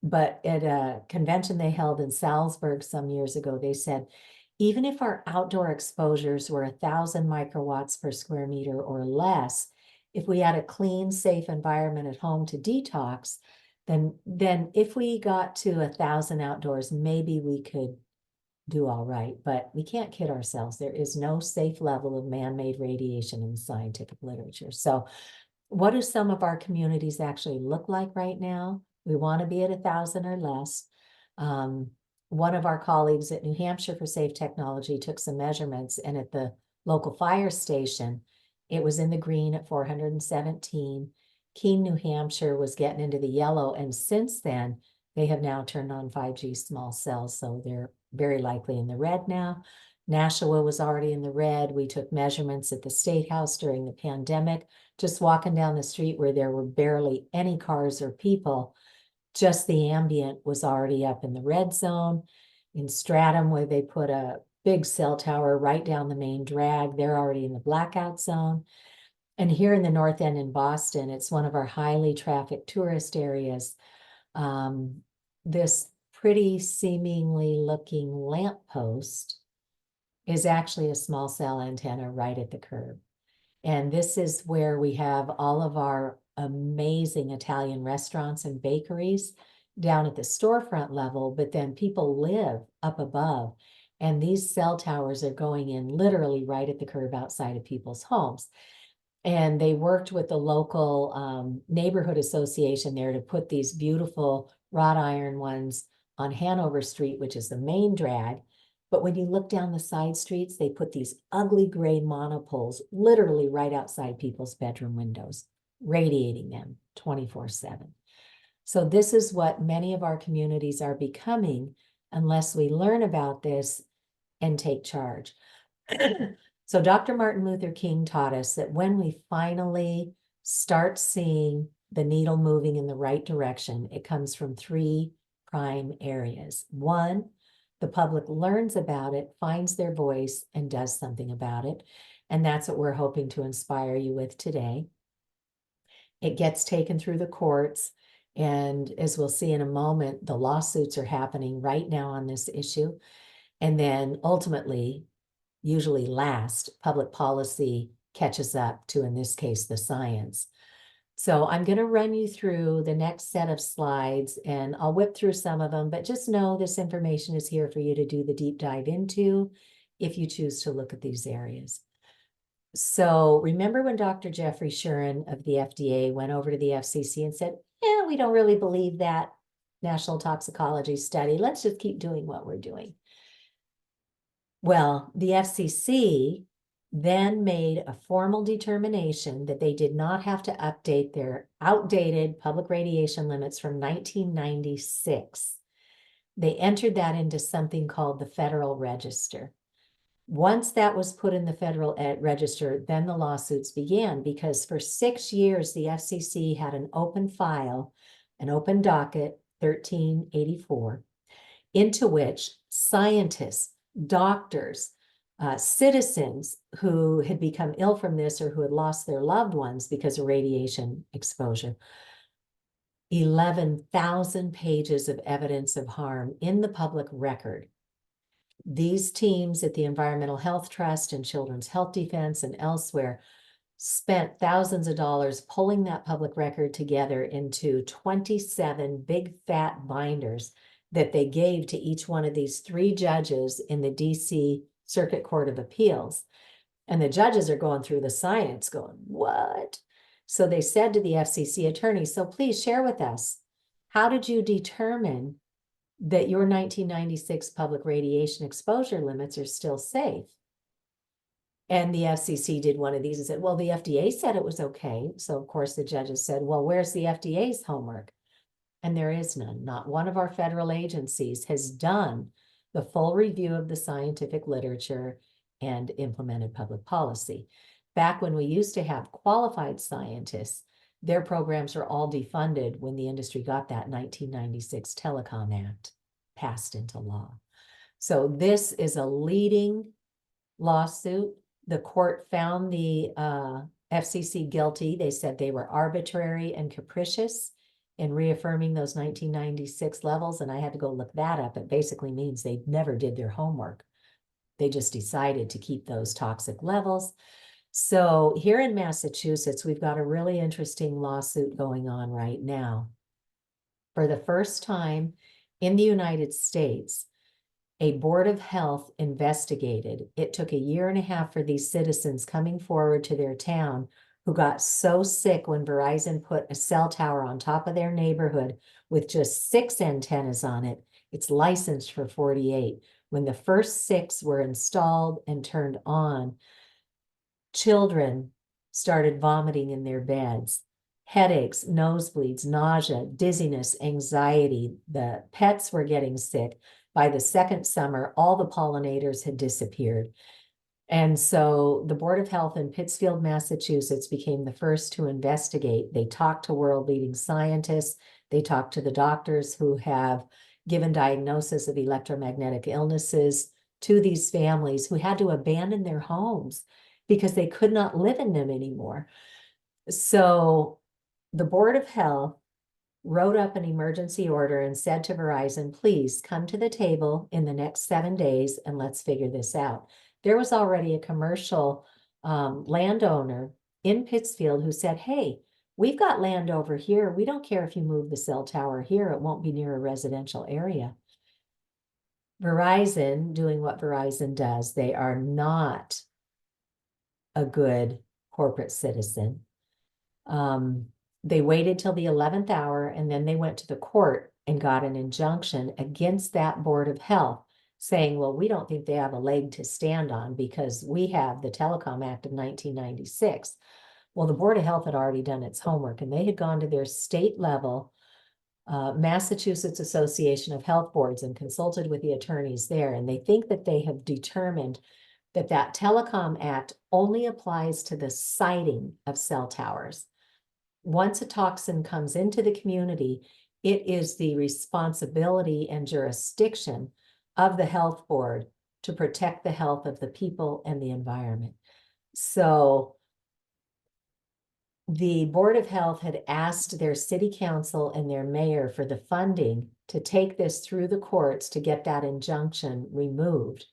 But at a convention they held in Salzburg some years ago, they said, even if our outdoor exposures were 1,000 microwatts per square meter or less, if we had a clean, safe environment at home to detox, then if we got to 1,000 outdoors, maybe we could do all right. But we can't kid ourselves. There is no safe level of man-made radiation in the scientific literature. So what do some of our communities actually look like right now? We want to be at 1,000 or less. One of our colleagues at New Hampshire for Safe Technology took some measurements, and at the local fire station, it was in the green at 417. Keene, New Hampshire was getting into the yellow, and since then, they have now turned on 5G small cells, so they're very likely in the red now. Nashua was already in the red. We took measurements at the State House during the pandemic, just walking down the street where there were barely any cars or people. Just the ambient was already up in the red zone. In Stratham, where they put a big cell tower right down the main drag, they're already in the blackout zone. And here in the North End in Boston, it's one of our highly trafficked tourist areas. This pretty seemingly looking lamppost is actually a small cell antenna right at the curb. And this is where we have all of our amazing Italian restaurants and bakeries down at the storefront level, but then people live up above. And these cell towers are going in literally right at the curb outside of people's homes. And they worked with the local neighborhood association there to put these beautiful wrought iron ones on Hanover Street, which is the main drag. But when you look down the side streets, they put these ugly gray monopoles literally right outside people's bedroom windows, radiating them 24/7. So this is what many of our communities are becoming unless we learn about this and take charge. So Dr. Martin Luther King taught us that when we finally start seeing the needle moving in the right direction, it comes from 3 prime areas. 1, the public learns about it, finds their voice, and does something about it. And that's what we're hoping to inspire you with today. It gets taken through the courts. And as we'll see in a moment, the lawsuits are happening right now on this issue. And then ultimately, usually last, public policy catches up to, in this case, the science. So I'm going to run you through the next set of slides, and I'll whip through some of them, but just know this information is here for you to do the deep dive into if you choose to look at these areas. So remember when Dr. Jeffrey Shuren of the FDA went over to the FCC and said, yeah, we don't really believe that national toxicology study. Let's just keep doing what we're doing. Well, the FCC then made a formal determination that they did not have to update their outdated public radiation limits from 1996. They entered that into something called the Federal Register. Once that was put in the Federal Register, then the lawsuits began, because for 6 years, the FCC had an open file, an open docket, 1384, into which scientists, doctors, citizens who had become ill from this or who had lost their loved ones because of radiation exposure, 11,000 pages of evidence of harm in the public record. These teams at the Environmental Health Trust and Children's Health Defense and elsewhere spent thousands of dollars pulling that public record together into 27 big fat binders that they gave to each one of these 3 judges in the DC Circuit Court of Appeals. And the judges are going through the science going, what? So they said to the FCC attorney, so please share with us, how did you determine that your 1996 public radiation exposure limits are still safe? And the FCC did one of these and said, well, the FDA said it was okay. So of course the judges said, well, where's the FDA's homework? And there is none. Not one of our federal agencies has done the full review of the scientific literature and implemented public policy. Back when we used to have qualified scientists, their programs were all defunded when the industry got that 1996 Telecom Act passed into law. So this is a leading lawsuit. The court found the FCC guilty. They said they were arbitrary and capricious in reaffirming those 1996 levels. And I had to go look that up. It basically means they never did their homework. They just decided to keep those toxic levels. So here in Massachusetts, we've got a really interesting lawsuit going on right now. For the first time in the United States, a board of health investigated. It took 1.5 years for these citizens coming forward to their town who got so sick when Verizon put a cell tower on top of their neighborhood with just 6 antennas on it. It's licensed for 48. When the first 6 were installed and turned on, children started vomiting in their beds, headaches, nosebleeds, nausea, dizziness, anxiety. The pets were getting sick. By the second summer, all the pollinators had disappeared. And so the Board of Health in Pittsfield, Massachusetts became the first to investigate. They talked to world-leading scientists. They talked to the doctors who have given diagnosis of electromagnetic illnesses to these families who had to abandon their homes because they could not live in them anymore. So the Board of Health wrote up an emergency order and said to Verizon, please come to the table in the next 7 days and let's figure this out. There was already a commercial landowner in Pittsfield who said, hey, we've got land over here. We don't care if you move the cell tower here. It won't be near a residential area. Verizon, doing what Verizon does, they are not a good corporate citizen. They waited till the 11th hour and then they went to the court and got an injunction against that Board of Health, saying, well, we don't think they have a leg to stand on because we have the Telecom Act of 1996. Well, the Board of Health had already done its homework and they had gone to their state level Massachusetts Association of Health Boards and consulted with the attorneys there. And they think that they have determined that that Telecom Act only applies to the siting of cell towers. Once a toxin comes into the community, it is the responsibility and jurisdiction of the health board to protect the health of the people and the environment. So the Board of Health had asked their city council and their mayor for the funding to take this through the courts to get that injunction removed.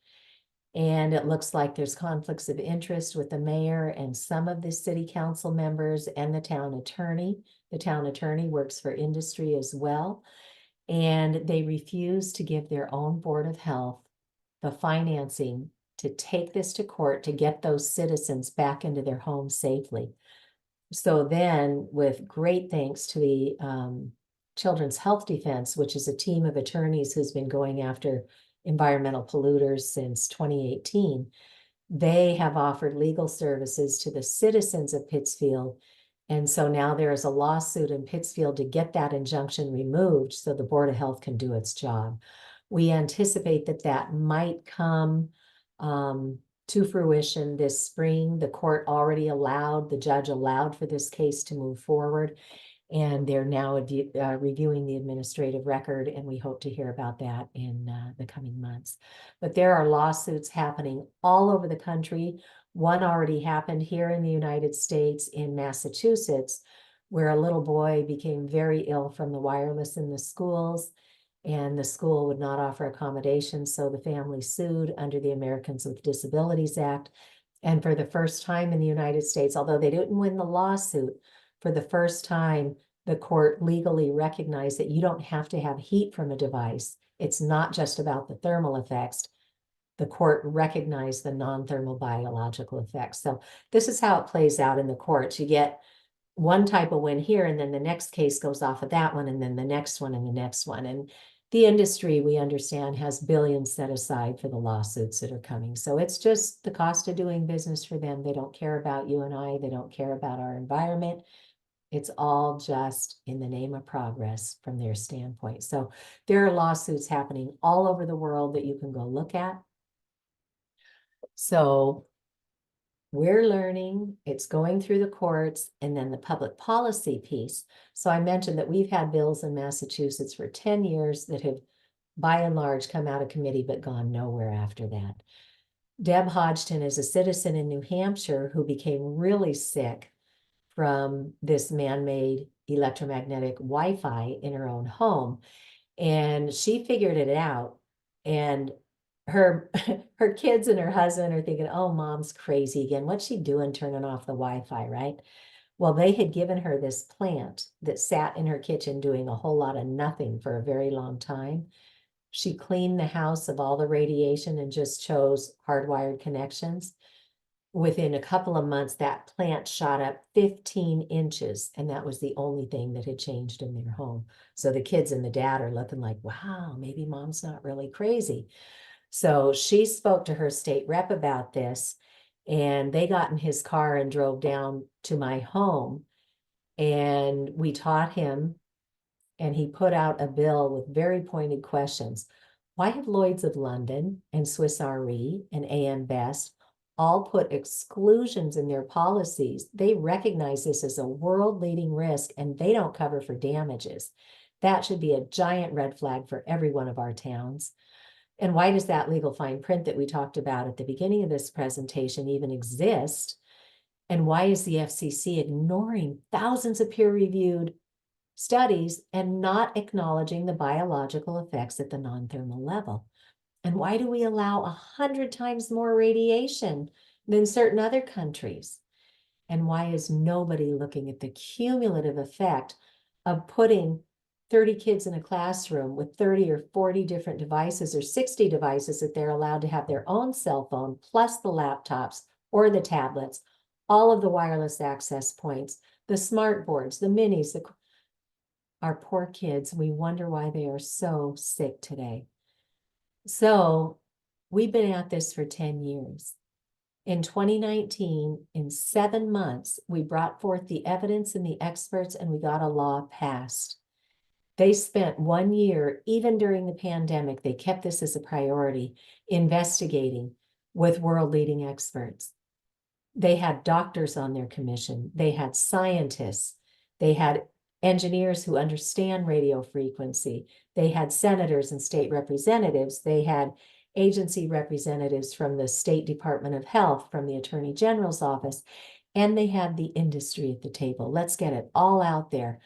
And it looks like there's conflicts of interest with the mayor and some of the city council members and the town attorney. The town attorney works for industry as well. And they refuse to give their own Board of Health the financing to take this to court to get those citizens back into their homes safely. So then, with great thanks to the Children's Health Defense, which is a team of attorneys who's been going after environmental polluters since 2018, they have offered legal services to the citizens of Pittsfield. And so now there is a lawsuit in Pittsfield to get that injunction removed so the Board of Health can do its job. We anticipate that that might come to fruition this spring. The court already allowed, the judge allowed for this case to move forward. And they're now reviewing the administrative record, and we hope to hear about that in the coming months. But there are lawsuits happening all over the country. One already happened here in the United States in Massachusetts, where a little boy became very ill from the wireless in the schools, and the school would not offer accommodations, so the family sued under the Americans with Disabilities Act. And for the first time in the United States, although they didn't win the lawsuit, for the first time, the court legally recognized that you don't have to have heat from a device. It's not just about the thermal effects. The court recognized the non-thermal biological effects. So this is how it plays out in the courts. You get one type of win here, and then the next case goes off of that one, and then the next one, and the next one. And the industry, we understand, has billions set aside for the lawsuits that are coming. So it's just the cost of doing business for them. They don't care about you and I. They don't care about our environment. It's all just in the name of progress from their standpoint. So there are lawsuits happening all over the world that you can go look at. So we're learning, it's going through the courts, and then the public policy piece. So I mentioned that we've had bills in Massachusetts for 10 years that have, by and large, come out of committee but gone nowhere after that. Deb Hodgson is a citizen in New Hampshire who became really sick from this man-made electromagnetic Wi-Fi in her own home. And she figured it out. And her kids and her husband are thinking, oh, mom's crazy again. What's she doing turning off the Wi-Fi, right? Well, they had given her this plant that sat in her kitchen doing a whole lot of nothing for a very long time. She cleaned the house of all the radiation and just chose hardwired connections. Within a couple of months, that plant shot up 15 inches, and that was the only thing that had changed in their home. So the kids and the dad are looking like, wow, maybe mom's not really crazy. So she spoke to her state rep about this, and they got in his car and drove down to my home, and we taught him, and he put out a bill with very pointed questions. Why have Lloyd's of London and Swiss Re and AM Best all put exclusions in their policies? They recognize this as a world-leading risk, and they don't cover for damages. That should be a giant red flag for every one of our towns. And why does that legal fine print that we talked about at the beginning of this presentation even exist? And why is the FCC ignoring thousands of peer-reviewed studies and not acknowledging the biological effects at the non-thermal level? And why do we allow 100 times more radiation than certain other countries? And why is nobody looking at the cumulative effect of putting 30 kids in a classroom with 30 or 40 different devices or 60 devices that they're allowed to have their own cell phone, plus the laptops or the tablets, all of the wireless access points, the smart boards, the minis, our poor kids, we wonder why they are so sick today. So we've been at this for 10 years. In 2019, in 7 months, we brought forth the evidence and the experts, and we got a law passed. They spent 1 year, even during the pandemic, they kept this as a priority, investigating with world-leading experts. They had doctors on their commission. They had scientists. They had engineers who understand radio frequency. They had senators and state representatives. They had agency representatives from the State Department of Health, from the Attorney General's office, and they had the industry at the table. Let's get it all out there.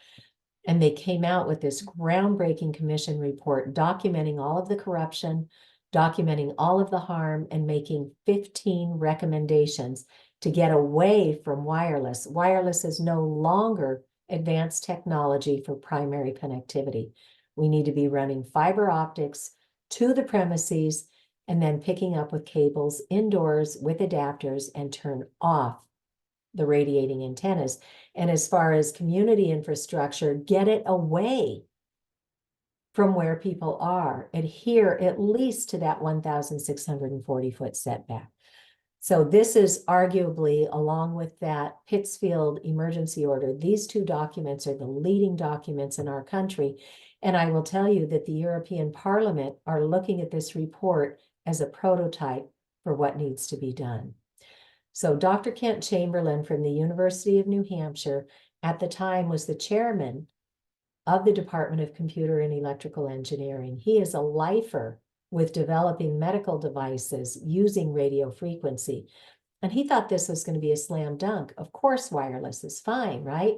And they came out with this groundbreaking commission report documenting all of the corruption, documenting all of the harm, and making 15 recommendations to get away from wireless. Wireless is no longer advanced technology for primary connectivity. We need to be running fiber optics to the premises and then picking up with cables indoors with adapters and turn off the radiating antennas. And as far as community infrastructure, get it away from where people are. Adhere at least to that 1,640-foot setback. So this is arguably, along with that Pittsfield emergency order, these two documents are the leading documents in our country. And I will tell you that the European Parliament are looking at this report as a prototype for what needs to be done. So Dr. Kent Chamberlain from the University of New Hampshire at the time was the chairman of the Department of Computer and Electrical Engineering. He is a lifer with developing medical devices using radio frequency. And he thought this was going to be a slam dunk. Of course, wireless is fine, right?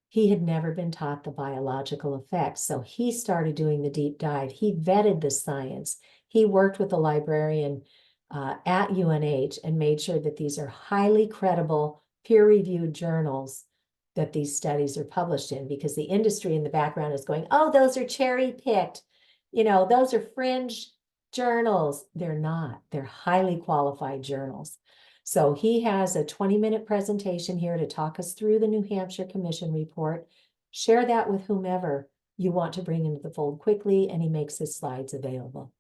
He had never been taught the biological effects. So he started doing the deep dive. He vetted the science. He worked with a librarian at UNH and made sure that these are highly credible, peer-reviewed journals that these studies are published in, because the industry in the background is going, oh, those are cherry-picked. You know, those are fringe journals. They're not. They're highly qualified journals. So he has a 20-minute presentation here to talk us through the New Hampshire Commission report. Share that with whomever you want to bring into the fold quickly, and he makes his slides available.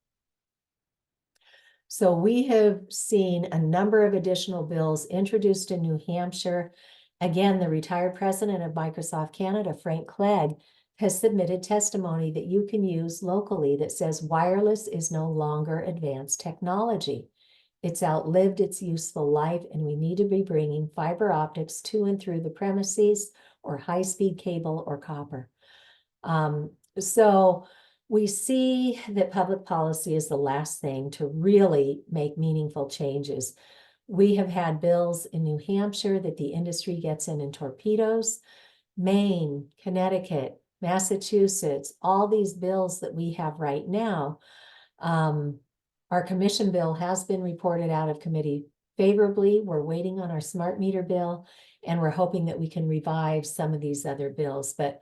So we have seen a number of additional bills introduced in New Hampshire. Again, the retired president of Microsoft Canada, Frank Clegg, has submitted testimony that you can use locally that says wireless is no longer advanced technology. It's outlived its useful life, and we need to be bringing fiber optics to and through the premises, or high-speed cable or copper. So we see that public policy is the last thing to really make meaningful changes. We have had bills in New Hampshire that the industry gets in torpedoes. Maine, Connecticut, Massachusetts, all these bills that we have right now. Our commission bill has been reported out of committee favorably. We're waiting on our smart meter bill, and we're hoping that we can revive some of these other bills. But,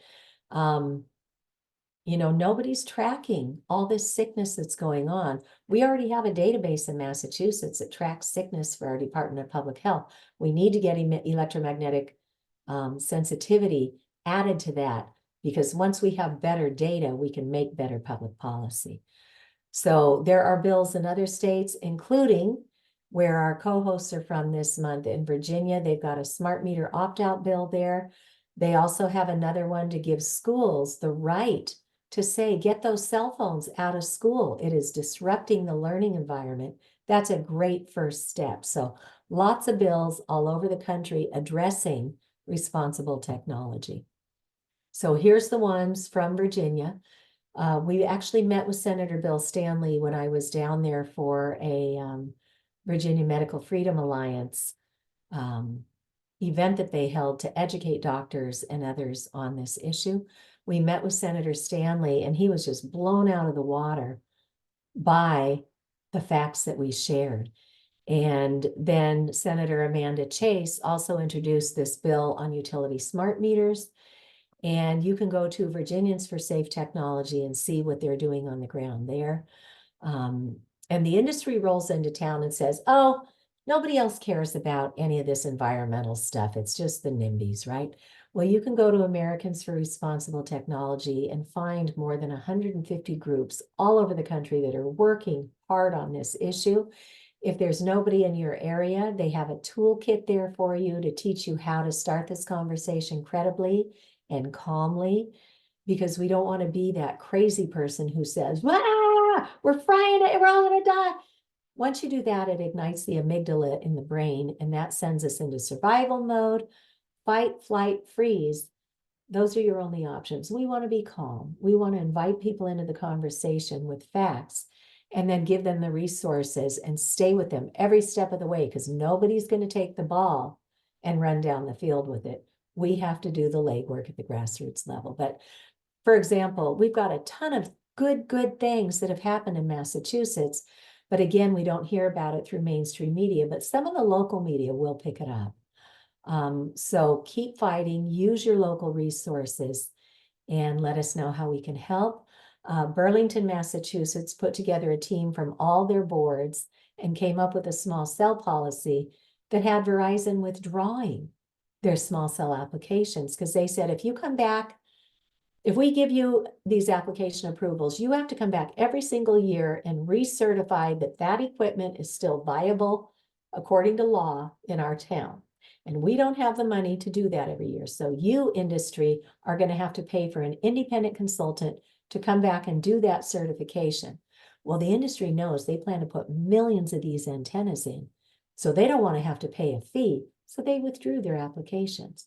you know, nobody's tracking all this sickness that's going on. We already have a database in Massachusetts that tracks sickness for our Department of Public Health. We need to get electromagnetic sensitivity added to that, because once we have better data, we can make better public policy. So there are bills in other states, including where our co-hosts are from this month in Virginia. They've got a smart meter opt-out bill there. They also have another one to give schools the right to say, get those cell phones out of school. It is disrupting the learning environment. That's a great first step. So lots of bills all over the country addressing responsible technology. So here's the ones from Virginia. We actually met with Senator Bill Stanley when I was down there for a Virginia Medical Freedom Alliance event that they held to educate doctors and others on this issue. We met with Senator Stanley, and he was just blown out of the water by the facts that we shared. And then Senator Amanda Chase also introduced this bill on utility smart meters. And you can go to Virginians for Safe Technology and see what they're doing on the ground there. And the industry rolls into town and says, oh, nobody else cares about any of this environmental stuff. It's just the NIMBYs, right? Well, you can go to Americans for Responsible Technology and find more than 150 groups all over the country that are working hard on this issue. If there's nobody in your area, they have a toolkit there for you to teach you how to start this conversation credibly and calmly, because we don't want to be that crazy person who says, ah, we're frying it, we're all gonna die. Once you do that, it ignites the amygdala in the brain, and that sends us into survival mode, fight, flight, freeze. Those are your only options. We want to be calm. We want to invite people into the conversation with facts, and then give them the resources and stay with them every step of the way, because nobody's going to take the ball and run down the field with it. We have to do the legwork at the grassroots level. But for example, we've got a ton of good things that have happened in Massachusetts. But again, we don't hear about it through mainstream media, but some of the local media will pick it up. So keep fighting, use your local resources, and let us know how we can help. Burlington, Massachusetts put together a team from all their boards and came up with a small cell policy that had Verizon withdrawing their small cell applications, because they said, if you come back, if we give you these application approvals, you have to come back every single year and recertify that that equipment is still viable according to law in our town. And we don't have the money to do that every year. So you, industry, are going to have to pay for an independent consultant to come back and do that certification. Well, the industry knows they plan to put millions of these antennas in, so they don't want to have to pay a fee. So they withdrew their applications.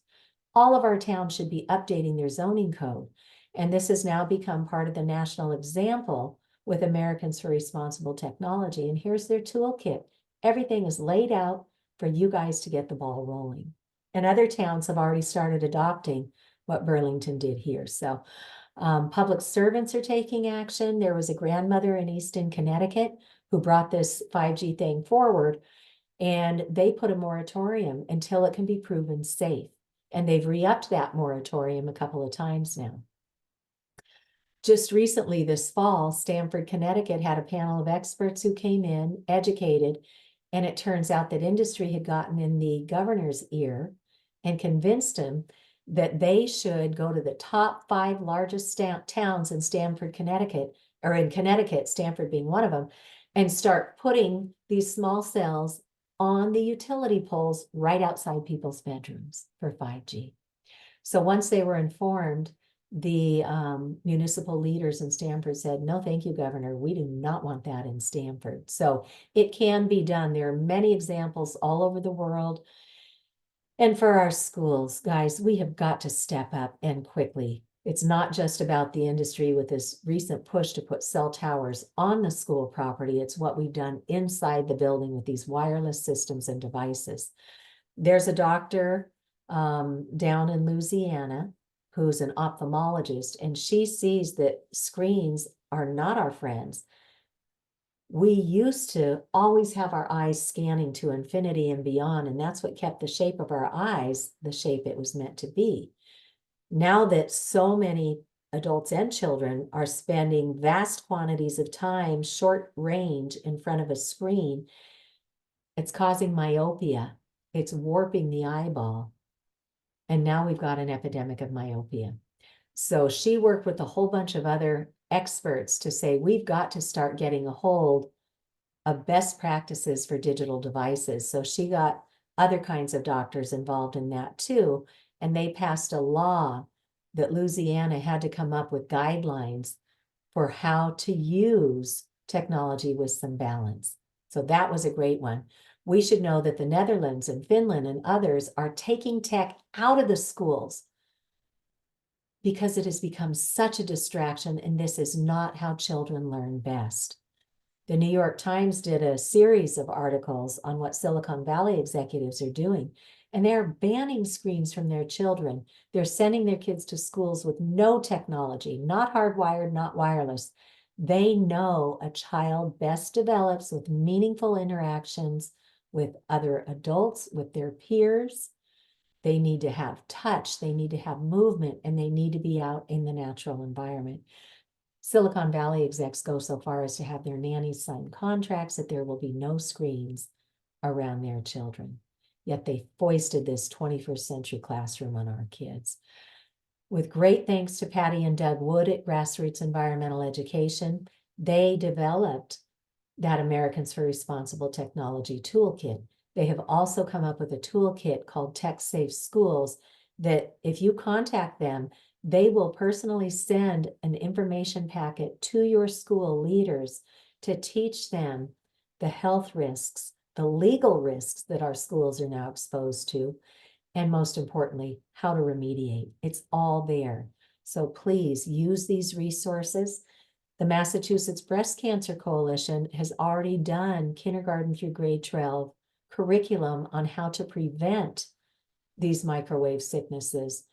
All of our towns should be updating their zoning code. And this has now become part of the national example with Americans for Responsible Technology. And here's their toolkit. Everything is laid out for you guys to get the ball rolling. And other towns have already started adopting what Burlington did here. So public servants are taking action. There was a grandmother in Easton, Connecticut, who brought this 5G thing forward, and they put a moratorium until it can be proven safe. And they've re-upped that moratorium a couple of times now. Just recently this fall, Stamford, Connecticut had a panel of experts who came in, educated, and it turns out that industry had gotten in the governor's ear and convinced him that they should go to the top 5 largest towns in Stamford, Connecticut, or in Connecticut, Stamford being one of them, and start putting these small cells on the utility poles right outside people's bedrooms for 5G. So once they were informed, the municipal leaders in Stamford said, no, thank you, Governor. We do not want that in Stamford. So it can be done. There are many examples all over the world. And for our schools, guys, we have got to step up and quickly. It's not just about the industry with this recent push to put cell towers on the school property. It's what we've done inside the building with these wireless systems and devices. There's a doctor down in Louisiana who's an ophthalmologist, and she sees that screens are not our friends. We used to always have our eyes scanning to infinity and beyond, and that's what kept the shape of our eyes the shape it was meant to be. Now that so many adults and children are spending vast quantities of time short range in front of a screen, it's causing myopia. It's warping the eyeball. And now we've got an epidemic of myopia. So she worked with a whole bunch of other experts to say, we've got to start getting a hold of best practices for digital devices. So she got other kinds of doctors involved in that too. And they passed a law that Louisiana had to come up with guidelines for how to use technology with some balance. So that was a great one. We should know that the Netherlands and Finland and others are taking tech out of the schools because it has become such a distraction, and this is not how children learn best. The New York Times did a series of articles on what Silicon Valley executives are doing, and they're banning screens from their children. They're sending their kids to schools with no technology, not hardwired, not wireless. They know a child best develops with meaningful interactions with other adults, with their peers. They need to have touch, they need to have movement, and they need to be out in the natural environment. Silicon Valley execs go so far as to have their nannies sign contracts that there will be no screens around their children. Yet they foisted this 21st century classroom on our kids. With great thanks to Patty and Doug Wood at Grassroots Environmental Education, they developed that Americans for Responsible Technology toolkit. They have also come up with a toolkit called Tech Safe Schools that if you contact them, they will personally send an information packet to your school leaders to teach them the health risks, the legal risks that our schools are now exposed to, and most importantly, how to remediate. It's all there. So please use these resources. The Massachusetts Breast Cancer Coalition has already done kindergarten through grade 12 curriculum on how to prevent these microwave sicknesses.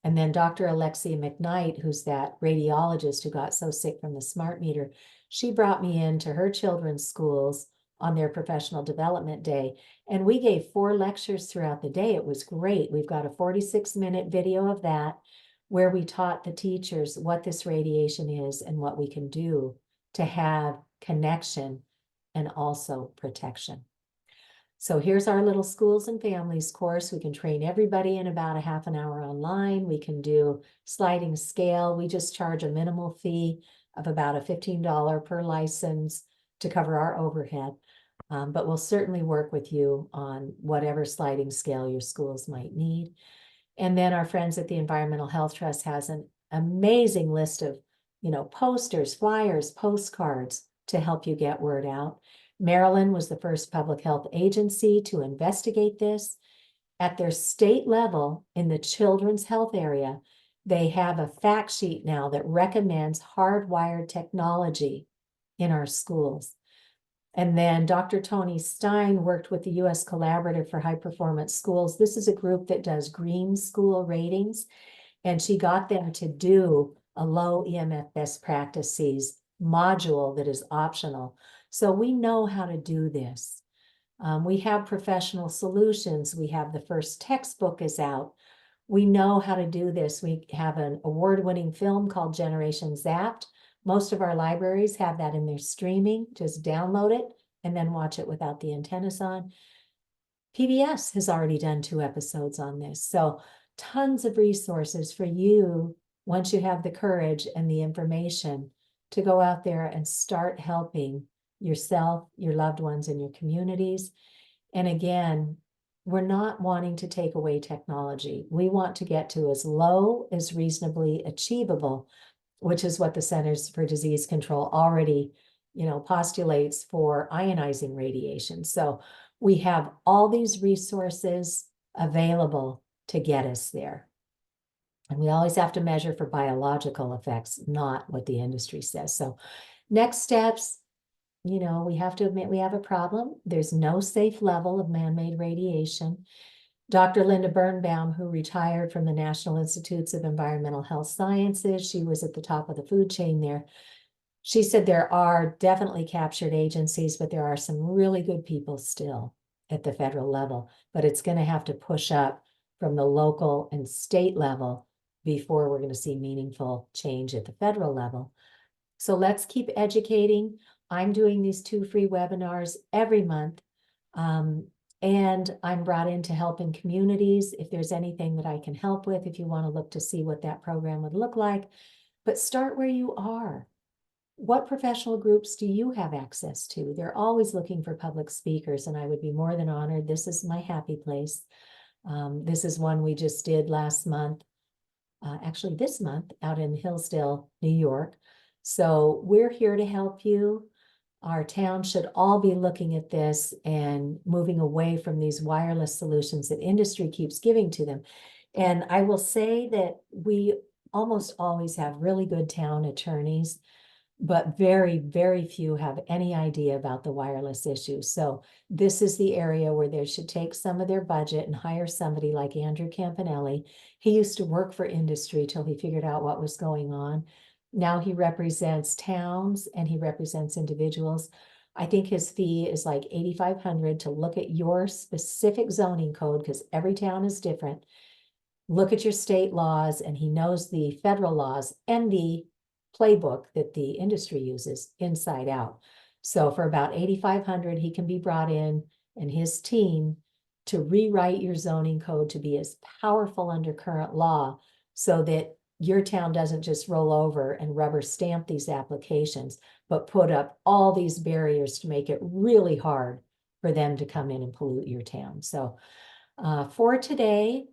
And then Dr. Alexia McKnight, who's that radiologist who got so sick from the smart meter, she brought me into her children's schools on their professional development day. And we gave 4 lectures throughout the day. It was great. We've got a 46-minute video of that. where we taught the teachers what this radiation is and what we can do to have connection and also protection. So here's our little schools and families course. We can train everybody in about a half an hour online. We can do sliding scale. We just charge a minimal fee of about a $15 per license to cover our overhead. But we'll certainly work with you on whatever sliding scale your schools might need. And then our friends at the Environmental Health Trust has an amazing list of, posters, flyers, postcards to help you get word out. Maryland was the first public health agency to investigate this. At their state level, in the children's health area, they have a fact sheet now that recommends hardwired technology in our schools. And then Dr. Tony Stein worked with the U.S. Collaborative for High Performance Schools. This is a group that does green school ratings, and she got them to do a low EMF best practices module that is optional. So we know how to do this. We have professional solutions. We have the first textbook is out. We know how to do this. We have an award-winning film called Generation Zapped. Most of our libraries have that in their streaming. Just download it and then watch it without the antennas on. PBS has already done 2 episodes on this. So tons of resources for you once you have the courage and the information to go out there and start helping yourself, your loved ones, and your communities. And again, we're not wanting to take away technology. We want to get to as low as reasonably achievable, which is what the Centers for Disease Control already, postulates for ionizing radiation. So we have all these resources available to get us there. And we always have to measure for biological effects, not what the industry says. So next steps, we have to admit we have a problem. There's no safe level of man-made radiation. Dr. Linda Birnbaum, who retired from the National Institutes of Environmental Health Sciences, she was at the top of the food chain there. She said there are definitely captured agencies, but there are some really good people still at the federal level. But it's going to have to push up from the local and state level before we're going to see meaningful change at the federal level. So let's keep educating. I'm doing these 2 free webinars every month. And I'm brought in to help in communities. If there's anything that I can help with, if you want to look to see what that program would look like, but start where you are. What professional groups do you have access to? They're always looking for public speakers, and I would be more than honored. This is my happy place. This is one we just did last month, actually this month, out in Hillsdale, New York. So we're here to help you. Our town should all be looking at this and moving away from these wireless solutions that industry keeps giving to them. And I will say that we almost always have really good town attorneys, but very, very few have any idea about the wireless issue. So this is the area where they should take some of their budget and hire somebody like Andrew Campanelli. He used to work for industry till he figured out what was going on. Now he represents towns and he represents individuals. I think his fee is like $8,500 to look at your specific zoning code, because every town is different. Look at your state laws, and he knows the federal laws and the playbook that the industry uses inside out. So for about $8,500, he can be brought in and his team to rewrite your zoning code to be as powerful under current law, so that your town doesn't just roll over and rubber stamp these applications, but put up all these barriers to make it really hard for them to come in and pollute your town. So for today,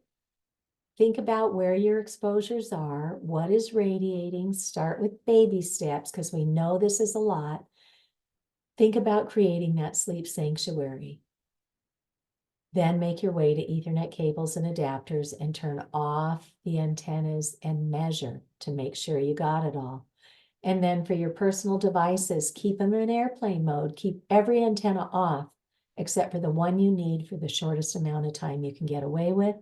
think about where your exposures are, what is radiating, start with baby steps, because we know this is a lot. Think about creating that sleep sanctuary. Then make your way to Ethernet cables and adapters and turn off the antennas and measure to make sure you got it all. And then for your personal devices, keep them in airplane mode. Keep every antenna off except for the one you need for the shortest amount of time you can get away with.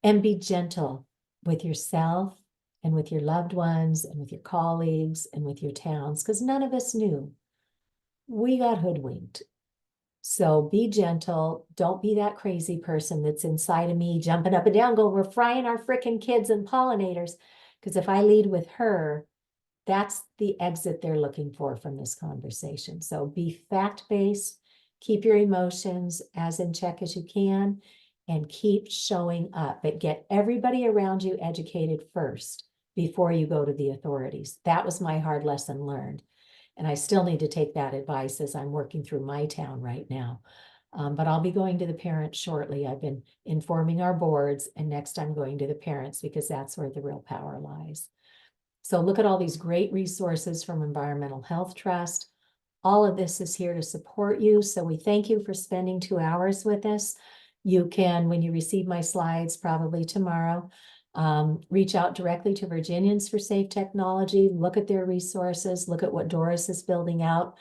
And be gentle with yourself and with your loved ones and with your colleagues and with your towns, because none of us knew. We got hoodwinked. So be gentle. Don't be that crazy person that's inside of me jumping up and down, going, we're frying our frickin' kids and pollinators. Because if I lead with her, that's the exit they're looking for from this conversation. So be fact-based, keep your emotions as in check as you can, and keep showing up, but get everybody around you educated first before you go to the authorities. That was my hard lesson learned. And I still need to take that advice as I'm working through my town right now. But I'll be going to the parents shortly. I've been informing our boards, and next I'm going to the parents because that's where the real power lies. So look at all these great resources from Environmental Health Trust. All of this is here to support you. So we thank you for spending 2 hours with us. You can, when you receive my slides, probably tomorrow, reach out directly to Virginians for Safe Technology, look at their resources, look at what Doris is building out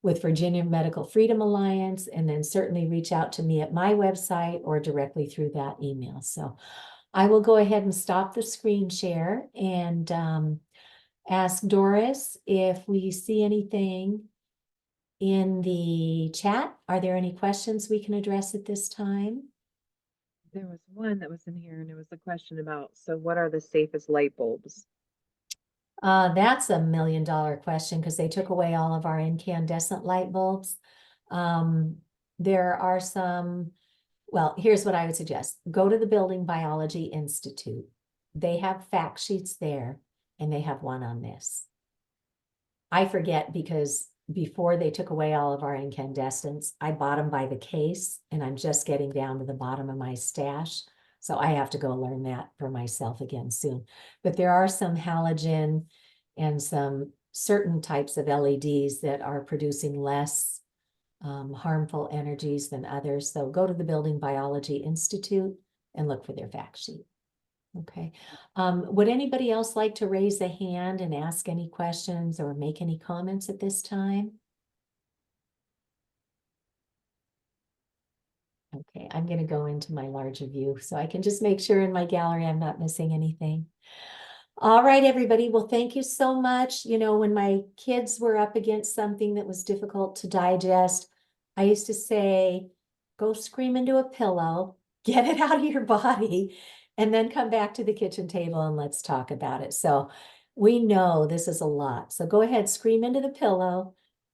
with Virginia Medical Freedom Alliance, and then certainly reach out to me at my website or directly through that email. So I will go ahead and stop the screen share and ask Doris if we see anything in the chat. Are there any questions we can address at this time? There was one that was in here, and it was a question about, so what are the safest light bulbs? That's $1 million question because they took away all of our incandescent light bulbs. There are some, well, here's what I would suggest. Go to the Building Biology Institute. They have fact sheets there, and they have one on this. I forget because before they took away all of our incandescents, I bought them by the case, and I'm just getting down to the bottom of my stash. So I have to go learn that for myself again soon. But there are some halogen and some certain types of LEDs that are producing less harmful energies than others. So go to the Building Biology Institute and look for their fact sheet. Okay. Would anybody else like to raise a hand and ask any questions or make any comments at this time? Okay, I'm going to go into my larger view so I can just make sure in my gallery I'm not missing anything. All right, everybody. Well, thank you so much. You know, when my kids were up against something that was difficult to digest, I used to say, go scream into a pillow, get it out of your body, and then come back to the kitchen table and let's talk about it. So we know this is a lot. So go ahead, scream into the pillow,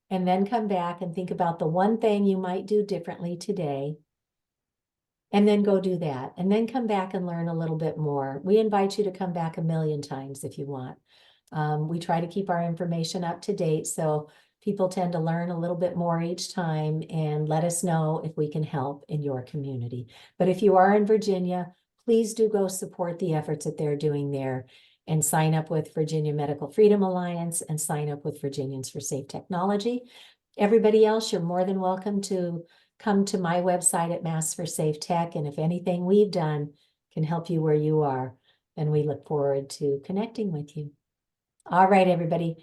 and then come back and think about the one thing you might do differently today. And then go do that, and then come back and learn a little bit more. We invite you to come back 1,000,000 times if you want. We try to keep our information up to date, so people tend to learn a little bit more each time, and let us know if we can help in your community. But if you are in Virginia, please do go support the efforts that they're doing there and sign up with Virginia Medical Freedom Alliance and sign up with Virginians for Safe Technology. Everybody else, you're more than welcome to come to my website at Mass for Safe Tech. And if anything we've done can help you where you are, then we look forward to connecting with you. All right, everybody.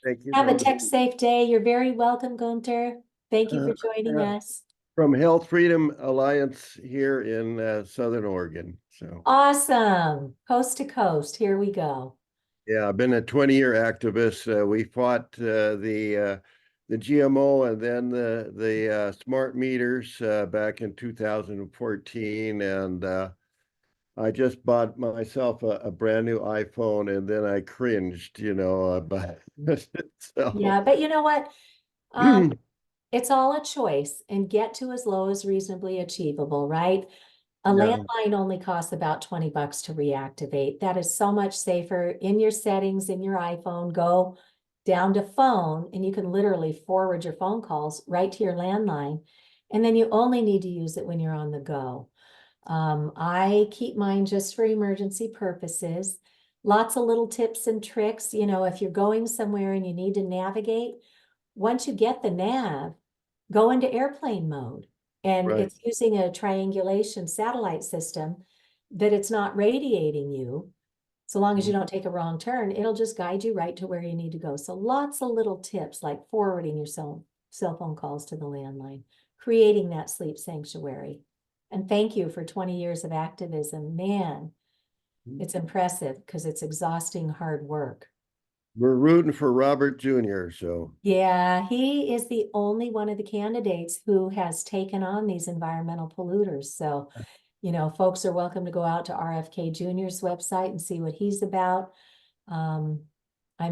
Thank you Have a very much. tech safe day. You're very welcome, Gunther. Thank you for joining Yeah. us. From Health Freedom Alliance here in Southern Oregon. So Awesome. Coast to coast. Here we go. yeah, I've been a 20-year activist. We fought the GMO and then the smart meters back in 2014, and I just bought myself a brand new iPhone, and then I cringed, but so Yeah, but you know what? It's all a choice, and get to as low as reasonably achievable, right? A yeah. landline only costs about $20 to reactivate. That is so much safer. In your settings, in your iPhone, go down to phone, and you can literally forward your phone calls right to your landline. And then you only need to use it when you're on the go. I keep mine just for emergency purposes. Lots of little tips and tricks. You know, if you're going somewhere and you need to navigate, once you get the nav, go into airplane mode. And Right. it's using a triangulation satellite system that it's not radiating you. So long as you don't take a wrong turn, it'll just guide you right to where you need to go. So lots of little tips like forwarding your cell phone calls to the landline, creating that sleep sanctuary. And thank you for 20 years of activism. Man, it's impressive because it's exhausting hard work. We're rooting for Robert Jr., so. Yeah, he is the only one of the candidates who has taken on these environmental polluters. So, you know, folks are welcome to go out to RFK Jr.'s website and see what he's about. I'm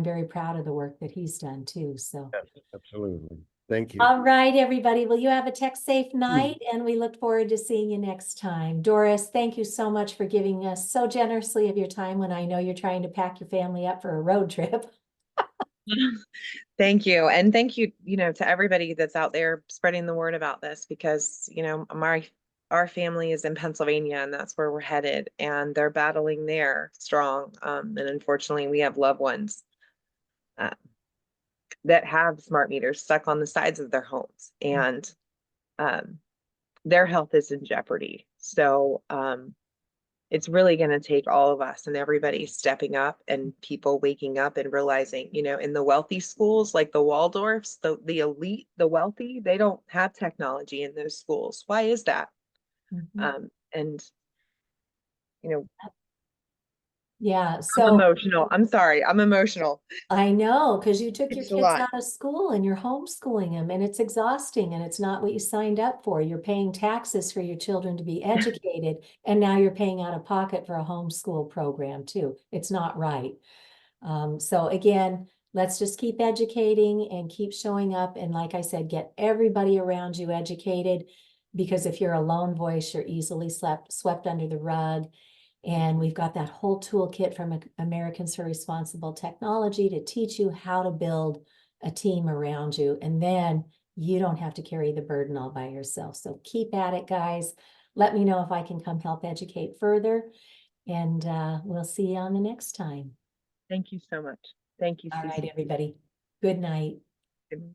very proud of the work that he's done too, so. Absolutely. Thank you. All right, everybody. Well, you have a tech safe night and we look forward to seeing you next time. Doris, thank you so much for giving us so generously of your time when I know you're trying to pack your family up for a road trip. Thank you. And thank you, to everybody that's out there spreading the word about this because, our family is in Pennsylvania and that's where we're headed and they're battling there strong. And unfortunately we have loved ones uh, that have smart meters stuck on the sides of their homes and their health is in jeopardy. So it's really going to take all of us and everybody stepping up and people waking up and realizing, in the wealthy schools like the Waldorfs, the elite, the wealthy, they don't have technology in those schools. Why is that? And Yeah, I'm so emotional. I'm sorry. I'm emotional. I know, because you took your It's a kids lot. out of school and you're homeschooling them and it's exhausting and it's not what you signed up for. You're paying taxes for your children to be educated and now you're paying out of pocket for a homeschool program too. It's not right. So again, let's just keep educating and keep showing up. And like I said, get everybody around you educated because if you're a lone voice, you're easily swept under the rug. And we've got that whole toolkit from Americans for Responsible Technology to teach you how to build a team around you. And then you don't have to carry the burden all by yourself. So keep at it, guys. Let me know if I can come help educate further. And we'll see you on the next time. Thank you so much. Thank you, All right, Cece. everybody. Good night. Good night.